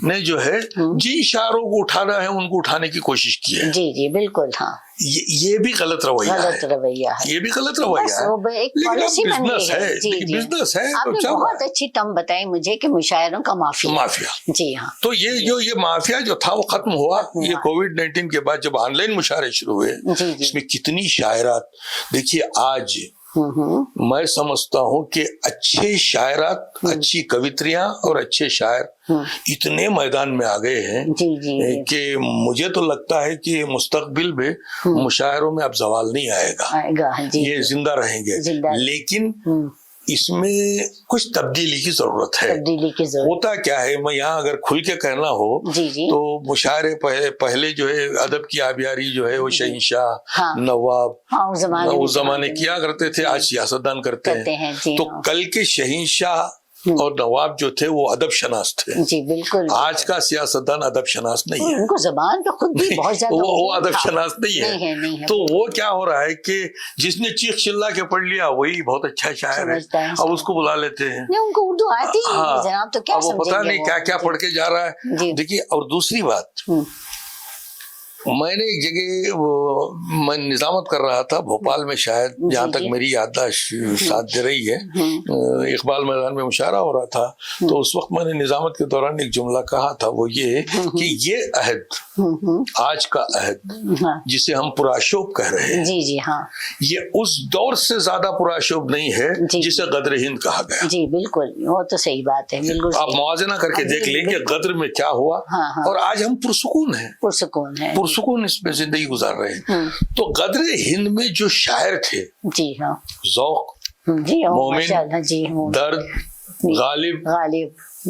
نے جو ہے جن شاعروں کو اٹھانا ہے ان کو اٹھانے کی کوشش کی ہے. جی جی بالکل. ہاں یہ بھی غلط رویہ ہے. یہ بھی غلط رویہ ہے. لیکن بزنس ہے. بزنس ہے. آپ نے بہت اچھی ٹرم بتائی مجھے کہ مشاعروں کا مافیا. جی ہاں. تو یہ مافیا جو تھا وہ ختم ہوا. یہ کووڈ-19 کے بعد جب آن لائن مشاعرے شروع ہوئے اس میں کتنی شاعرات. دیکھیے آج میں سمجھتا ہوں کہ اچھے شاعرات, اچھی کویتریاں اور اچھے شاعر اتنے میدان میں آ گئے ہیں کہ مجھے تو لگتا ہے کہ مستقبل میں مشاعروں میں اب زوال نہیں آئے گا. یہ زندہ رہیں گے. لیکن اس میں کچھ تبدیلی کی ضرورت ہے. ہوتا کیا ہے, میں یہاں اگر کھل کے کہنا ہو تو مشاعرے پہلے جو ہے ادب کی آبیاری جو ہے وہ شہنشاہ, نواب اس زمانے کیا کرتے تھے. آج سیاستدان کرتے ہیں. تو کل کے شہنشاہ اور نواب جو تھے وہ ادب شناس تھے. جی بالکل. آج کا سیاستدان ادب شناس نہیں ہے. ان کو زبان پہ خود بھی بہت زیادہ وہ ادب شناس نہیں ہے. تو وہ کیا ہو رہا ہے کہ جس نے چیخ چلا کے پڑھ لیا وہی بہت اچھا شاعر ہے, اب اس کو بلا لیتے ہیں. ان کو اردو آتی ہے جناب, تو کیا وہ پتہ نہیں کیا کیا پڑھ کے جا رہا ہے. دیکھیے اور دوسری بات, میں نے ایک جگہ میں نظامت کر رہا تھا بھوپال میں, شاید جہاں تک میری یادداشت ساتھ دے رہی ہے, اقبال میدان میں مشاعرہ ہو رہا تھا. تو اس وقت میں نے نظامت کے دوران ایک جملہ کہا تھا, وہ یہ کہ یہ عہد, آج کا عہد جسے ہم پرآشوب کہہ رہے ہیں, یہ اس دور سے زیادہ پرآشوب نہیں ہے جسے غدر ہند کہا گیا. جی بالکل, وہ تو صحیح بات ہے. بالکل آپ موازنہ کر کے دیکھ لیں کہ غدر میں کیا ہوا اور آج ہم پرسکون ہیں. پرسکون اس میں زندگی گزار رہے ہیں. تو غدر ہند میں جو شاعر تھے, ذوق, مومن, درد, غالب,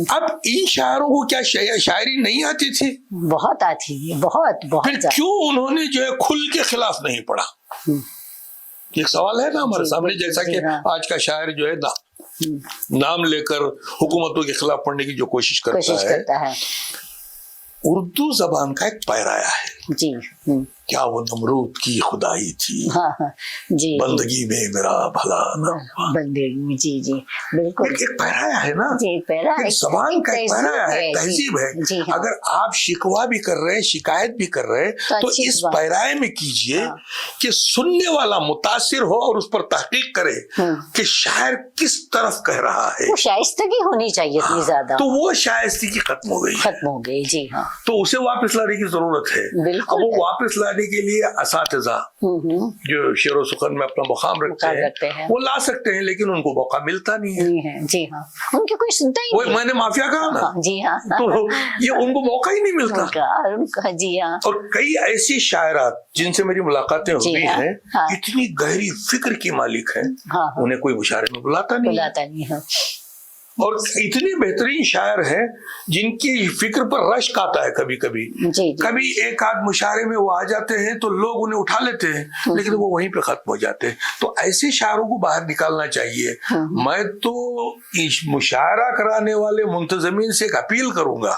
اب ان شاعروں کو کیا شاعری نہیں آتی تھی؟ بہت آتی ہے, بہت. پھر کیوں انہوں نے جو ہے کھل کے خلاف نہیں پڑھا؟ ایک سوال ہے نا ہمارے سامنے. جیسا کہ آج کا شاعر جو ہے نام لے کر حکومتوں کے خلاف پڑھنے کی جو کوشش کرتا ہے, اردو زبان کا ایک پیرایا ہے. جی کیا وہ نمرود کی خدائی تھی, بندگی میں میرا بھلا نہ ہوا. بندگی, جی بالکل. ایک پیرایا ہے نا, زبان کا ایک پیرایا ہے, تہذیب ہے. اگر آپ شکوہ بھی کر رہے ہیں, شکایت بھی کر رہے ہیں, تو اس پیرائے میں کیجئے کہ سننے والا متاثر ہو اور اس پر تحقیق کرے کہ شاعر کس طرف کہہ رہا ہے. وہ شائستگی ہونی چاہیے اتنی زیادہ. تو وہ شائستگی ختم ہو گئی. جی ہاں. تو اسے واپس لانے کی ضرورت ہے. اب وہ واپس لانے کے لیے اساتذہ جو شعر و سخن میں اپنا مقام رکھتے ہیں وہ لا سکتے ہیں, لیکن ان کو موقع ملتا نہیں ہے. جی ہاں, ان کی کوئی سنتا ہی نہیں. میں نے مافیا کہا نا. جی ہاں. تو یہ ان کو موقع ہی نہیں ملتا. جی ہاں. اور کئی ایسی شاعرات جن سے میری ملاقاتیں ہوئی ہیں, اتنی گہری فکر کی مالک ہیں, انہیں کوئی مشاعرے میں بلاتا نہیں ہے. اور اتنے بہترین شاعر ہیں جن کی فکر پر رشک آتا ہے. کبھی کبھی ایک آدھ مشاعرے میں وہ آ جاتے ہیں تو لوگ انہیں اٹھا لیتے ہیں, لیکن وہ وہیں پہ ختم ہو جاتے ہیں. تو ایسے شاعروں کو باہر نکالنا چاہیے. میں تو مشاعرہ کرانے والے منتظمین سے ایک اپیل کروں گا,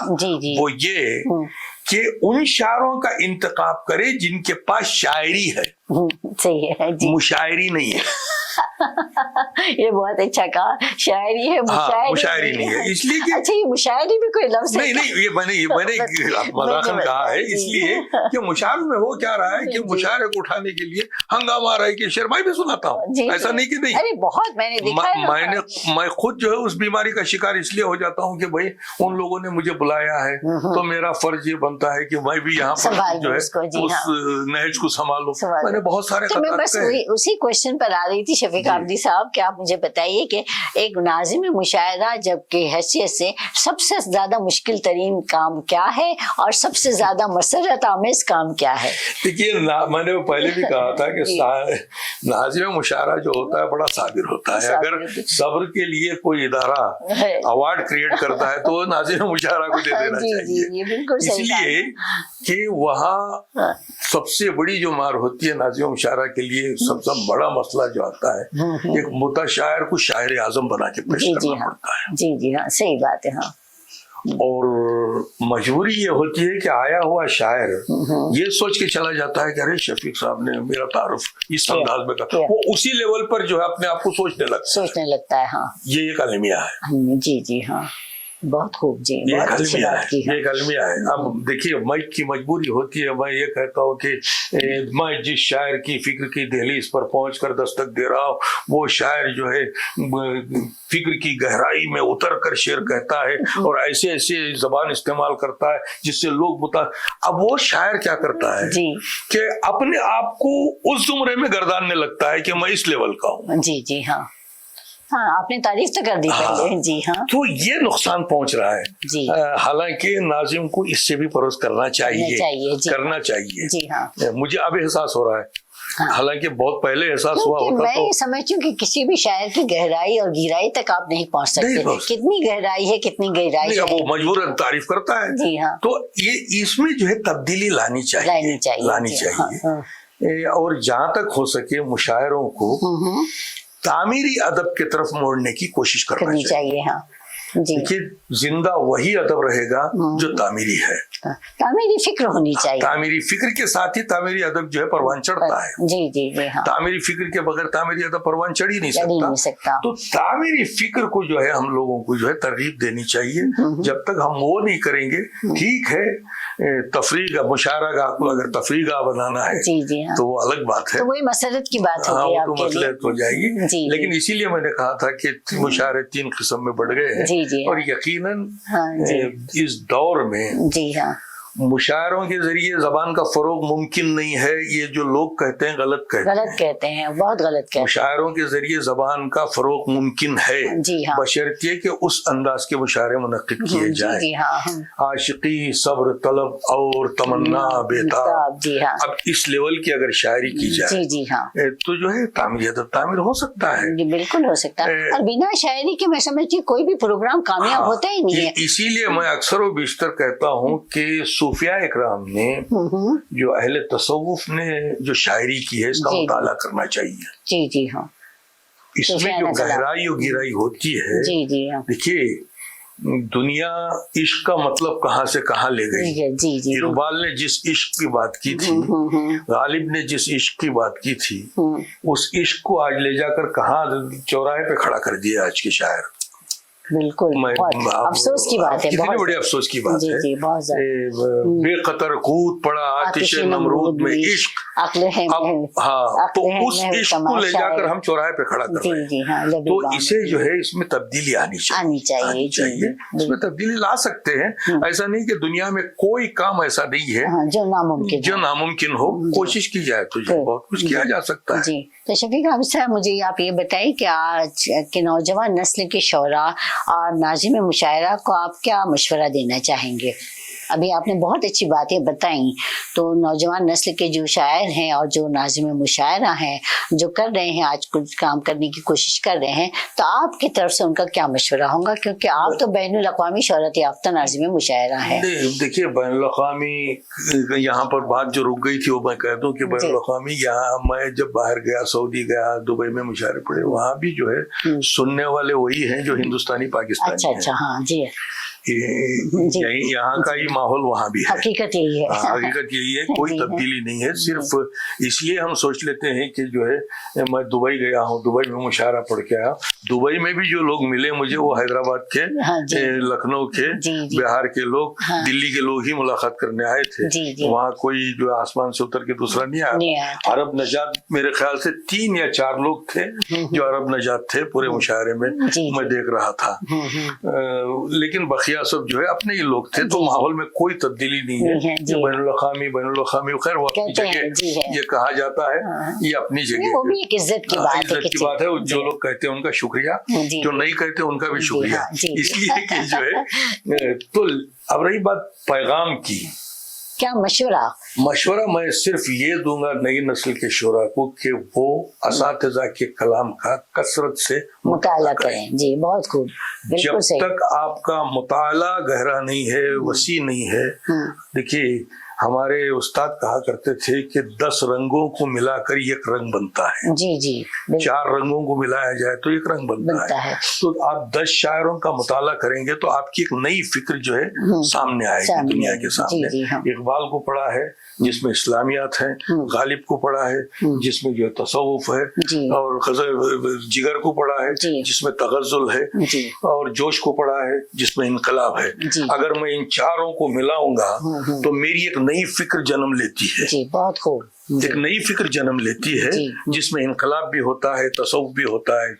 وہ یہ کہ ان شاعروں کا انتخاب کرے جن کے پاس شاعری ہے, مشاعری نہیں ہے. یہ بہت اچھا کہا, شاعری ہے, مشاعری نہیں ہے. اس لیے کہ اچھا, یہ مشاعری بھی کوئی لفظ نہیں, یہ میں نے مذاقاً کہا ہے, اس لیے کہ مشاعرے میں ہو کیا رہا ہے کہ مشاعرے کو اٹھانے کے لیے ہنگامہ آ رہا ہے کہ شعر میں بھی سناتا ہوں. ایسا نہیں کہ نہیں, بہت میں خود جو ہے اس بیماری کا شکار اس لیے ہو جاتا ہوں کہ بھائی ان لوگوں نے مجھے بلایا ہے تو میرا فرض یہ بنتا ہے کہ میں بھی یہاں پر جو ہے اس نہج کو سنبھالوں. میں نے بہت سارے بس اسی کوشچن پر آ رہی تھی شفیق عابدی صاحب کہ آپ مجھے بتائیے کہ ایک ناظم مشاعرہ جب کی حیثیت سے سب سے زیادہ مشکل ترین کام کیا ہے اور سب سے زیادہ مسرت آمیز کام کیا ہے؟ دیکھیے, میں نے پہلے بھی کہا تھا کہ ناظم مشاعرہ جو ہوتا ہے بڑا صابر ہوتا ہے. اگر صبر کے لیے کوئی ادارہ ایوارڈ کریٹ کرتا ہے تو ناظم مشاعرہ کو دے دینا چاہیے. اس لیے کہ وہاں سب سے بڑی جو مار ہوتی ہے ناظم مشاعرہ کے لیے, سب سے بڑا مسئلہ جو آتا ہے, ایک متا شاعر کو شاعر اعظم بنا کے پیش کرنا پڑتا ہے. جی ہاں, صحیح بات ہے. ہاں, اور مجبوری یہ ہوتی ہے کہ آیا ہوا شاعر یہ سوچ کے چلا جاتا ہے کہ ارے شفیق صاحب نے میرا تعارف اس انداز میں کہا, وہ اسی لیول پر جو ہے اپنے آپ کو سوچنے لگتا ہے. ہاں, یہ ایک المیہ ہے. جی ہاں. بہت خوب جی، یہ ایک المیہ ہے. اب دیکھیے میں کی مجبوری ہوتی ہے، میں یہ کہتا ہوں کہ میں جس شاعر کی فکر کی دہلیز پر پہنچ کر دستک دے رہا ہوں وہ شاعر جو ہے فکر کی گہرائی میں اتر کر شعر کہتا ہے اور ایسے ایسے زبان استعمال کرتا ہے جس سے لوگ اب وہ شاعر کیا کرتا ہے کہ اپنے آپ کو اس زمرے میں گرداننے لگتا ہے کہ میں اس لیول کا ہوں. جی جی ہاں ہاں، آپ نے تعریف تو کر دی پہلے. جی ہاں، تو یہ نقصان پہنچ رہا ہے. جی حالانکہ ناظم کو اس سے بھی پرہیز کرنا چاہیے. کرنا چاہیے. جی ہاں، مجھے اب احساس ہو رہا ہے، حالانکہ بہت پہلے احساس ہوا ہوتا. میں یہ سمجھتی ہوں کہ کسی بھی شاعر کی گہرائی اور گہرائی تک آپ نہیں پہنچ سکتے. کتنی گہرائی ہے، کتنی گہرائی ہے، وہ مجبوراً تعریف کرتا ہے. جی ہاں، تو یہ اس میں جو ہے تبدیلی لانی چاہیے. اور جہاں تک ہو سکے مشاعروں کو تعمیری ادب کی طرف موڑنے کی کوشش کرنی چاہیے. ہاں جی، دیکھیے زندہ وہی ادب رہے گا جو تعمیری ہے. تعمیری فکر ہونی چاہیے. تعمیری فکر کے ساتھ ہی تعمیری ادب جو ہے پروان چڑھتا ہے. جی جی جی ہاں، تعمیری فکر کے بغیر تعمیری ادب پروان چڑھ ہی نہیں سکتا. تو تعمیری فکر کو جو ہے ہم لوگوں کو جو ہے ترغیب دینی چاہیے. جب تک ہم وہ نہیں کریں گے، ٹھیک ہے تفریح کا مشاعرہ کا اگر تفریح کا بنانا ہے تو وہ الگ بات ہے، تو وہی مسلط کی بات ہوگی، تو مسلط ہو جائے گی. لیکن اسی لیے میں نے کہا تھا کہ مشاعرے 3 قسم میں بڑھ گئے ہیں. اور یقیناً اس دور میں جی ہاں مشاعروں کے ذریعے زبان کا فروغ ممکن نہیں ہے. یہ جو لوگ کہتے ہیں غلط کہتے ہیں، بہت غلط کہتے ہیں. مشاعروں کے ذریعے زبان کا فروغ ممکن ہے، جی ہاں، بشرطیہ کہ اس انداز کے مشاعرے منعقد کیے جائیں. جی ہاں، عاشقی، صبر طلب اور تمنا بیتاب. جی ہاں، اب اس لیول کی اگر شاعری کی جائے جی ہاں تو جو ہے تعمیر ادب تعمیر ہو سکتا ہے. جی بالکل ہو سکتا ہے. اور بنا شاعری کے میں سمجھتی ہوں کوئی بھی پروگرام کامیاب ہوتا ہی نہیں ہے. اسی لیے میں اکثر و بیشتر کہتا ہوں کہ صوفیاء اکرام نے جو اہل تصوف نے جو شاعری کی ہے اس کا مطالعہ کرنا چاہیے. جی جی ہاں، اس میں جو گہرائی و گہرائی ہوتی ہے. جی جی ہاں، دیکھیے دنیا عشق کا مطلب کہاں سے کہاں لے گئی. اقبال نے جس عشق کی بات کی تھی، غالب نے جس عشق کی بات کی تھی، اس عشق کو آج لے جا کر کہاں چوراہے پہ کھڑا کر دیا آج کے شاعر. بالکل افسوس کی بات ہے، کتنی بڑی افسوس کی بات ہے. بے قطر کود پڑا آتش نمرود میں عشق. ہاں، تو اس عشق کو لے جا کر ہم چوراہے پہ کھڑا کر رہے ہیں. تو اسے جو ہے اس میں تبدیلی آنی چاہیے. اس میں تبدیلی لا سکتے ہیں. ایسا نہیں کہ دنیا میں کوئی کام ایسا نہیں ہے جو ناممکن ہو. کوشش کی جائے تو بہت کچھ کیا جا سکتا ہے. تو شفیق احمد صاحب مجھے آپ یہ بتائیے کہ آج کے نوجوان نسل کے شعراء اور ناظم مشاعرہ کو آپ کیا مشورہ دینا چاہیں گے؟ ابھی آپ نے بہت اچھی باتیں بتائیں. تو نوجوان نسل کے جو شاعر ہیں اور جو ناظم مشاعرہ ہیں جو کر رہے ہیں آج کچھ کام کرنے کی کوشش کر رہے ہیں، تو آپ کی طرف سے ان کا کیا مشورہ ہوگا؟ کیونکہ آپ تو بین الاقوامی شہرت یافتہ ناظم مشاعرہ ہیں. دیکھیے بین الاقوامی یہاں پر بات جو رک گئی تھی وہ میں کہہ دوں کہ بین الاقوامی یہاں میں جب باہر گیا، سعودی گیا، دبئی میں مشاعرے پڑے، وہاں بھی جو ہے سننے والے وہی ہیں جو ہندوستانی پاکستانی ہیں. اچھا ہاں جی، یہاں کا ہی ماحول وہاں بھی ہے. حقیقت یہی ہے. حقیقت یہی ہے، کوئی تبدیلی نہیں ہے. صرف اس لیے ہم سوچ لیتے ہیں کہ جو ہے میں دبئی گیا ہوں، دبئی میں مشاعرہ پڑھ کے آیا. دبئی میں بھی جو لوگ ملے مجھے وہ حیدرآباد کے، لکھنؤ کے، بہار کے لوگ، دلی کے لوگ ہی ملاقات کرنے آئے تھے. وہاں کوئی جو آسمان سے اتر کے دوسرا نہیں آیا. عرب نژاد میرے خیال سے 3 یا 4 لوگ تھے جو عرب نژاد تھے پورے مشاعرے میں، میں دیکھ رہا تھا. لیکن بقیہ سب جو ہے اپنے ہی لوگ تھے. تو ماحول میں کوئی تبدیلی نہیں ہے. بین الاقوامی خیر وہ اپنی جگہ یہ کہا جاتا ہے، یہ اپنی جگہ عزت کی بات ہے. جو لوگ کہتے ہیں ان کا شکریہ، جو نہیں کہتے ان کا بھی شکریہ. اس لیے کہ جو ہے تو اب رہی بات پیغام کی، کیا مشورہ میں صرف یہ دوں گا نئی نسل کے شعراء کو کہ وہ اساتذہ کے کلام کا کثرت سے مطالعہ کریں. جی بہت خوب. جب تک آپ کا مطالعہ گہرا نہیں ہے، وسیع نہیں ہے. دیکھیے ہمارے استاد کہا کرتے تھے کہ 10 رنگوں کو ملا کر ایک رنگ بنتا ہے. جی جی. 4 رنگوں کو ملایا جائے تو ایک رنگ بنتا ہے. تو آپ 10 شاعروں کا مطالعہ کریں گے تو آپ کی ایک نئی فکر جو ہے سامنے آئے گی دنیا کے سامنے. اقبال کو پڑھا ہے جس میں اسلامیات ہیں, غالب کو پڑھا ہے جس میں جو تصوف ہے, اور جگر کو پڑھا ہے جس میں تغزل ہے, اور جوش کو پڑھا ہے جس میں انقلاب ہے. اگر میں ان چاروں کو ملاؤں گا تو میری ایک نئی فکر جنم لیتی ہے. بہت خوب. ایک نئی فکر جنم لیتی ہے جس میں انقلاب بھی ہوتا ہے, تصوف بھی ہوتا ہے,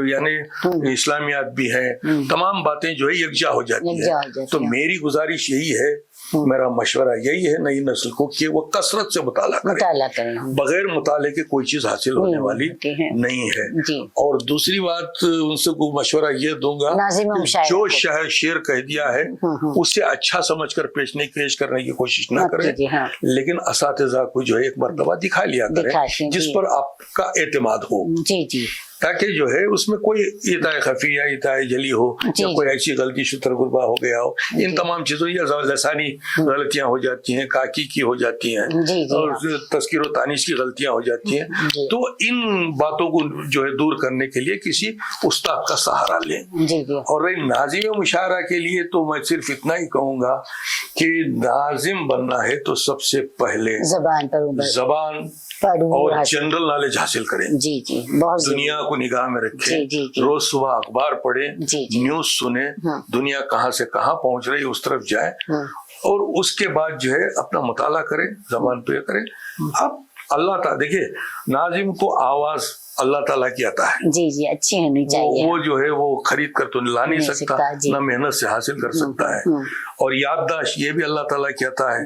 یعنی اسلامیات بھی ہیں, تمام باتیں جو ہے یکجا ہو جاتی ہے. تو میری گزارش یہی ہے, میرا مشورہ یہی ہے نئی نسل کو کہ وہ کثرت سے مطالعہ کریں. بغیر مطالعے کے کوئی چیز حاصل ہونے والی نہیں ہے. اور دوسری بات ان سے مشورہ یہ دوں گا, جو شعر کہہ دیا ہے اسے اچھا سمجھ کر پیش کرنے کی کوشش نہ کریں, لیکن اساتذہ کو جو ہے ایک مرتبہ دکھا لیا کریں جس پر آپ کا اعتماد ہو, تاکہ جو ہے اس میں کوئی اتائے خفیہ اتائے جلی ہو یا کوئی ایسی غلطی شتر غربا ہو گیا ہو. ان تمام چیزوں یا لسانی غلطیاں ہو جاتی ہیں, کاکی کی ہو جاتی ہیں, اور تذکیر و تانیث کی غلطیاں ہو جاتی ہیں. تو ان باتوں کو جو ہے دور کرنے کے لیے کسی استاد کا سہارا لیں. اور ناظم مشاعرہ کے لیے تو میں صرف اتنا ہی کہوں گا کہ ناظم بننا ہے تو سب سے پہلے زبان اور جنرل نالج حاصل کریں. دنیا کو نگاہ میں رکھیں, روز صبح اخبار پڑھیں, نیوز سنیں, دنیا کہاں سے کہاں پہنچ رہی اس طرف جائیں, اور اس کے بعد جو ہے اپنا مطالعہ کریں, زبان پہ کریں. اب اللہ تعالیٰ دیکھیے, ناظم کو آواز اللہ تعالیٰ کی عطا ہے. اچھی ہونی چاہیے. وہ جو ہے وہ خرید کر تو لا نہیں سکتا, نہ محنت سے حاصل کر سکتا ہے. اور یادداشت یہ بھی اللہ تعالیٰ کی عطا ہے,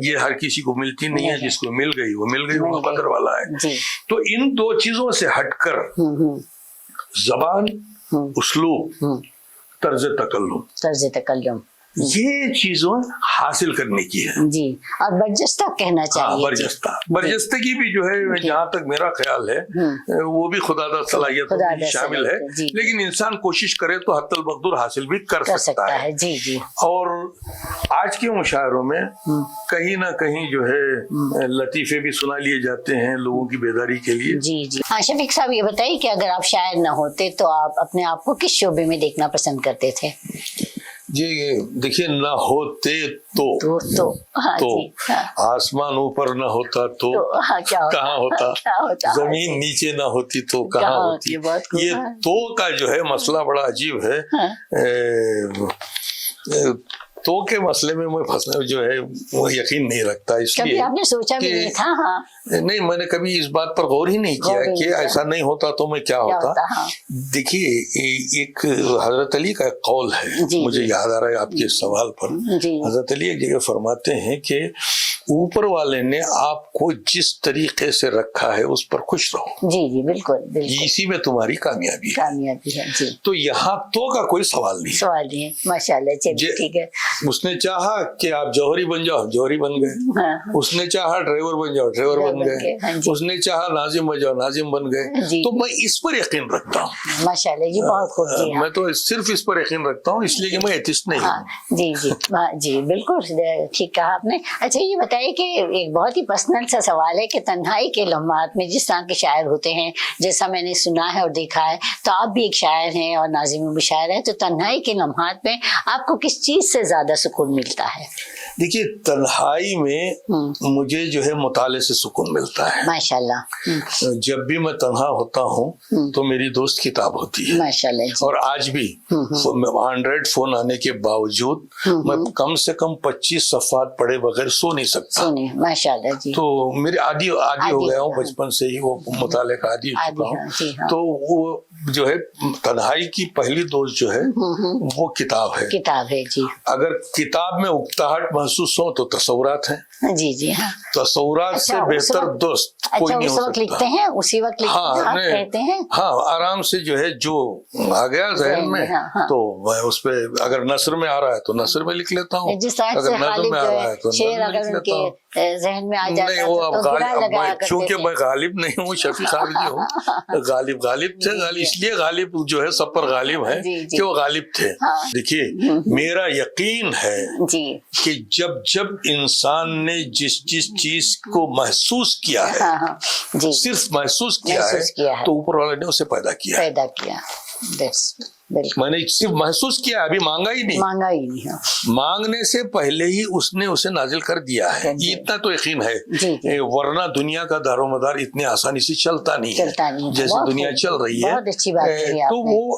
یہ ہر کسی کو ملتی نہیں ہے. جس کو مل گئی وہ قدر والا ہے. تو ان 2 چیزوں سے ہٹ کر زبان, اسلوب, طرز تکلم, یہ چیزوں حاصل کرنے کی ہے. اور برجستہ کہنا چاہیے. برجستگی بھی جو ہے جہاں تک میرا خیال ہے وہ بھی خدا داد صلاحیت شامل ہے, لیکن انسان کوشش کرے تو حتی المقدور حاصل بھی کر سکتا ہے. اور آج کے مشاعروں میں کہیں نہ کہیں جو ہے لطیفے بھی سنا لیے جاتے ہیں لوگوں کی بیداری کے لیے. شفیق صاحب یہ بتائیے کہ اگر آپ شاعر نہ ہوتے تو آپ اپنے آپ کو کس شعبے میں دیکھنا پسند کرتے تھے؟ جی دیکھیے, نہ ہوتے تو آسمان اوپر نہ ہوتا تو کہاں ہوتا, زمین نیچے نہ ہوتی تو کہاں ہوتی. یہ تو کا جو ہے مسئلہ بڑا عجیب ہے. تو کے مسئلے میں میں پھنسنا جو ہے وہ یقین نہیں رکھتا, اس لیے آپ نے سوچا بھی نہیں تھا. نہیں, میں نے کبھی اس بات پر غور ہی نہیں کیا کہ ایسا نہیں ہوتا تو میں کیا ہوتا. دیکھیے, ایک حضرت علی کا ایک قول ہے, مجھے یاد آ رہا ہے آپ کے سوال پر. حضرت علی ایک جگہ فرماتے ہیں کہ اوپر والے نے آپ کو جس طریقے سے رکھا ہے اس پر خوش رہو. بالکل, اسی میں تمہاری کامیابی ہے. تو یہاں تو کا کوئی سوال نہیں. ماشاءاللہ, ٹھیک ہے. اس نے چاہا کہ آپ جوہری بن جاؤ, جوہری بن گئے. اس نے چاہا ڈرائیور بن جاؤ, ڈرائیور بن گئے. اس نے چاہا ناظم بن جاؤ, ناظم بن گئے. تو میں اس پر یقین رکھتا ہوں. ماشاءاللہ جی, بہت خوب. میں تو صرف اس پر یقین رکھتا ہوں, اس لیے کہ میں ایتھسٹ نہیں ہوں. جی بالکل ٹھیک کہا آپ نے. اچھا یہ بتائیے کہ ایک بہت ہی پرسنل سا سوال ہے کہ تنہائی کے لمحات میں جس طرح کے شاعر ہوتے ہیں, جیسا میں نے سنا ہے اور دیکھا ہے, تو آپ بھی ایک شاعر ہیں اور ناظم بھی شاعر ہیں, تو تنہائی کے لمحات میں آپ کو کس چیز سے زیادہ سکون ملتا ہے؟ دیکھیے, تنہائی میں مجھے جو ہے مطالعے سے سکون ملتا ہے. ماشاءاللہ. جب بھی میں تنہا ہوتا ہوں تو میری دوست کتاب ہوتی ہے. ماشاءاللہ. اور آج بھی 100 فون آنے کے باوجود میں کم سے کم 25 صفحات پڑھے بغیر سو نہیں سکتا. ماشاءاللہ جی. تو میرے عادی ہو گیا ہوں, بچپن سے ہی وہ مطالعے کا عادی ہو چکا ہوں. تو وہ جو ہے تنہائی کی پہلی دوست جو ہے وہ کتاب ہے. جی. اگر کتاب میں اکتاہٹ محسوس ہو تو تصورات ہیں. جی ہاں. تصورات سے بہتر دوست کوئی نہیں ہو سکتا. لکھتے ہیں اسی وقت کہتے ہیں. ہاں, آرام سے جو ہے جو آ گیا ذہن میں تو میں اس پہ, اگر نثر میں آ رہا ہے تو نثر میں لکھ لیتا ہوں, اگر نظم میں آ رہا ہے تو نظم میں لکھ لیتا ہوں. ذہن میں آ جاتا ہے. وہ اب چونکہ میں غالب نہیں ہوں, شفیق خارجی ہوں. غالب تھے, اس لیے غالب جو ہے سب پر غالب ہے کہ وہ غالب تھے. دیکھیے, میرا یقین ہے کہ جب انسان نے جس چیز کو محسوس کیا ہے جی صرف محسوس کیا ہے تو اوپر والے نے اسے پیدا کیا. میں نے صرف محسوس کیا, ابھی مانگا ہی نہیں. مانگنے سے پہلے ہی اس نے اسے نازل کر دیا ہے. یہ اتنا تو یقین ہے, ورنہ دنیا کا دار و مدار اتنی آسانی سے چلتا نہیں ہے جیسے دنیا چل رہی ہے. تو وہ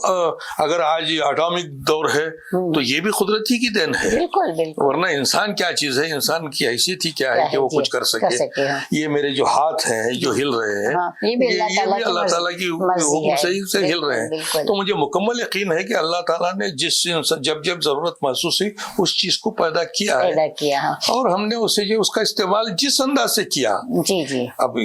اگر آج اٹامک دور ہے تو یہ بھی قدرت ہی کی دین ہے, ورنہ انسان کیا چیز ہے, انسان کی حیثیت ہی کیا ہے کہ وہ کچھ کر سکے. یہ میرے جو ہاتھ ہیں جو ہل رہے ہیں یہ بھی اللہ تعالیٰ کی حکم سے ہل رہے ہیں. تو مجھے مکمل یقین ہے کہ اللہ تعالیٰ نے جب ضرورت محسوس ہوئی اس چیز کو پیدا کیا ہے, اور ہم نے اسے جو اس کا استعمال جس انداز سے کیا. اب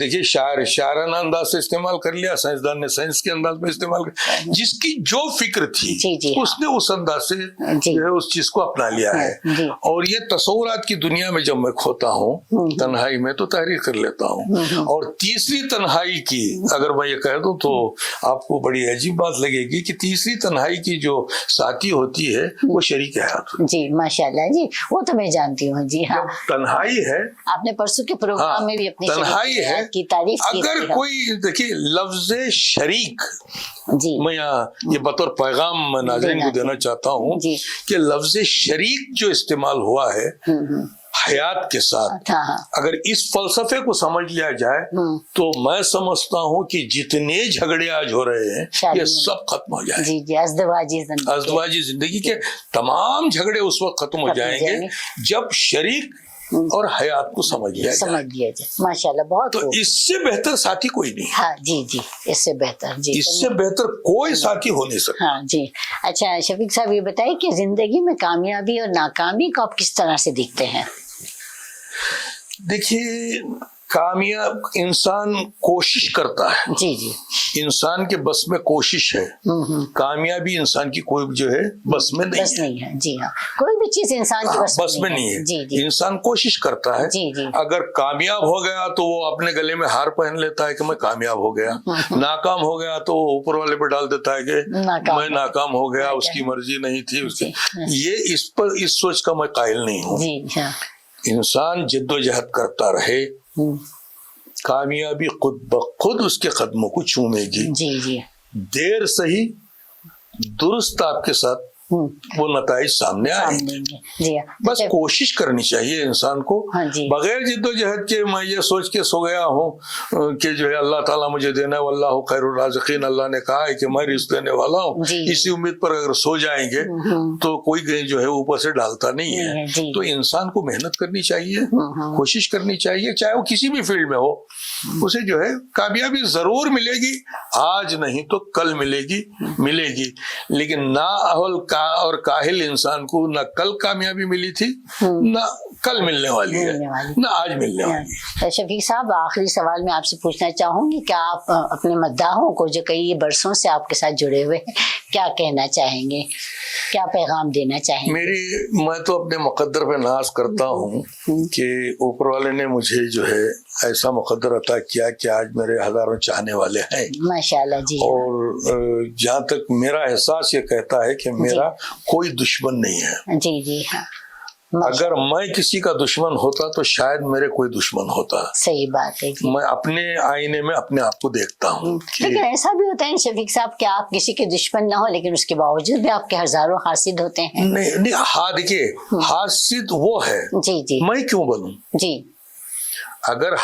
دیکھیے شاعرانہ انداز سے استعمال کر لیا, سائنسدان نے سائنس کے انداز میں استعمال کر, جس کی جو فکر تھی اس نے اس انداز سے جو ہے اس چیز کو اپنا لیا ہے. اور یہ تصورات کی دنیا میں جب میں کھوتا ہوں تنہائی میں تو تحریر کر لیتا ہوں. اور تیسری تنہائی کی اگر میں یہ کہہ دوں تو آپ کو بڑی عجیب بات لگے گی کہ تیسری تنہائی کی جو ساتھی ہوتی ہے وہ شریک حیات. جی ماشاءاللہ, جی وہ تو میں جانتی ہوں. جی ہاں, تنہائی ہے. آپ نے پرسوں کے پروگرام میں بھی اپنی تنہائی ہے کی تعریف کی. اگر کوئی دیکھیے لفظ شریک, جی میں یہاں یہ بطور پیغام ناظرین کو دینا چاہتا ہوں کہ لفظ شریک جو استعمال ہوا ہے حیات کے ساتھ, اگر اس فلسفے کو سمجھ لیا جائے تو میں سمجھتا ہوں کہ جتنے جھگڑے آج ہو رہے ہیں یہ سب ختم ہو جائیں گے. ازدواجی زندگی کے تمام جھگڑے اس وقت ختم ہو جائیں گے جب شریک اور حیات کو سمجھ لیا جائے. ماشاءاللہ, بہت. تو اس سے بہتر ساتھی کوئی نہیں. ہاں جی اس سے بہتر, جی اس سے بہتر کوئی ساتھی ہو نہیں سکتا. ہاں جی. اچھا شفیق صاحب یہ بتائیے کہ زندگی میں کامیابی اور ناکامی کو آپ کس طرح سے دیکھتے ہیں؟ دیکھیے کامیاب انسان کوشش کرتا ہے. جی انسان کے بس میں کوشش ہے. کامیابی انسان کی کوئی جو ہے بس میں نہیں ہے. جی ہاں, کوئی بھی چیز انسان کے بس میں نہیں ہے. انسان کوشش کرتا ہے. اگر کامیاب ہو گیا تو وہ اپنے گلے میں ہار پہن لیتا ہے کہ میں کامیاب ہو گیا. ناکام ہو گیا تو وہ اوپر والے پہ ڈال دیتا ہے کہ میں ناکام ہو گیا, اس کی مرضی نہیں تھی اس کی. یہ اس سوچ کا میں قائل نہیں ہوں. انسان جد و جہد کرتا رہے, کامیابی خود بخود اس کے قدموں کو چومے گی. دیر سہی درست آپ کے ساتھ وہ نتائج سامنے آئیں گے. بس کوشش کرنی چاہیے انسان کو, بغیر جد و جہد کے. میں یہ سوچ کے سو گیا ہوں کہ جو ہے اللہ تعالیٰ مجھے دینا, واللہ خیر الرازقین, اللہ نے کہا ہے کہ میں رزق دینے والا ہوں. اسی امید پر اگر سو جائیں گے تو کوئی جو ہے اوپر سے ڈالتا نہیں ہے. تو انسان کو محنت کرنی چاہیے, کوشش کرنی چاہیے, چاہے وہ کسی بھی فیلڈ میں ہو. اسے جو ہے کامیابی ضرور ملے گی, آج نہیں تو کل ملے گی. لیکن نااہل اور کاہل انسان کو نہ کل کامیابی ملی تھی, نہ کل ملنے والی ہے, نہ آج ملنے والی ہے. شفیق صاحب آخری سوال میں آپ سے پوچھنا چاہوں گی, کیا آپ اپنے مداحوں کو جو کئی برسوں سے آپ کے ساتھ جڑے ہوئے ہیں کیا کہنا چاہیں گے, کیا پیغام دینا چاہیں گے؟ میں تو اپنے مقدر پہ ناز کرتا ہوں کہ اوپر والے نے مجھے جو ہے ایسا مقدر عطا کیا کہ آج میرے ہزاروں چاہنے والے ہیں ماشاءاللہ. جی اور جہاں تک میرا احساس یہ کہتا ہے کہ میرا کوئی دشمن نہیں ہے. جی ہاں, اگر میں کسی کا دشمن ہوتا تو شاید میرے کوئی دشمن ہوتا. صحیح بات ہے. میں اپنے آئینے میں اپنے آپ کو دیکھتا ہوں. لیکن ایسا بھی ہوتا ہے شفیق صاحب کہ آپ کسی کے دشمن نہ ہو لیکن اس کے باوجود بھی آپ کے ہزاروں حاسد ہوتے ہیں. نہیں ہاں دیکھیے حاسد وہ ہے, میں کیوں بنوں. اگر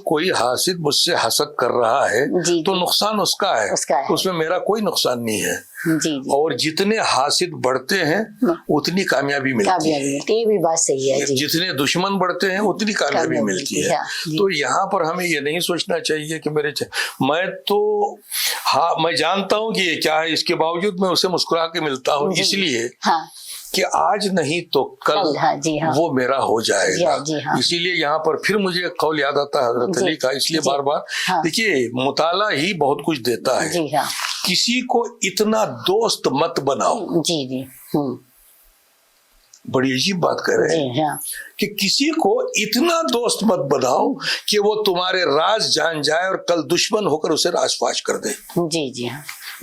کوئی حاسد مجھ سے حسد کر رہا ہے تو نقصان اس کا ہے, اس میں میرا کوئی نقصان نہیں ہے. اور جتنے حاسد بڑھتے ہیں اتنی کامیابی ملتی ہے. یہ بھی بات صحیح ہے. جتنے دشمن بڑھتے ہیں اتنی کامیابی ملتی ہے. تو یہاں پر ہمیں یہ نہیں سوچنا چاہیے کہ میں جانتا ہوں کہ یہ کیا ہے, اس کے باوجود میں اسے مسکرا کے ملتا ہوں, اس لیے کہ آج نہیں تو کل وہ میرا ہو جائے گا. اسی لیے یہاں پر پھر مجھے ایک قول یاد آتا ہے حضرت علی کا, اس لیے بار بار دیکھیے مطالعہ ہی بہت کچھ دیتا ہے. کسی کو اتنا دوست مت بناؤ. بڑی عجیب بات کہہ رہے ہیں کہ کسی کو اتنا دوست مت بناؤ کہ وہ تمہارے راز جان جائے اور کل دشمن ہو کر اسے راز فاش کر دے.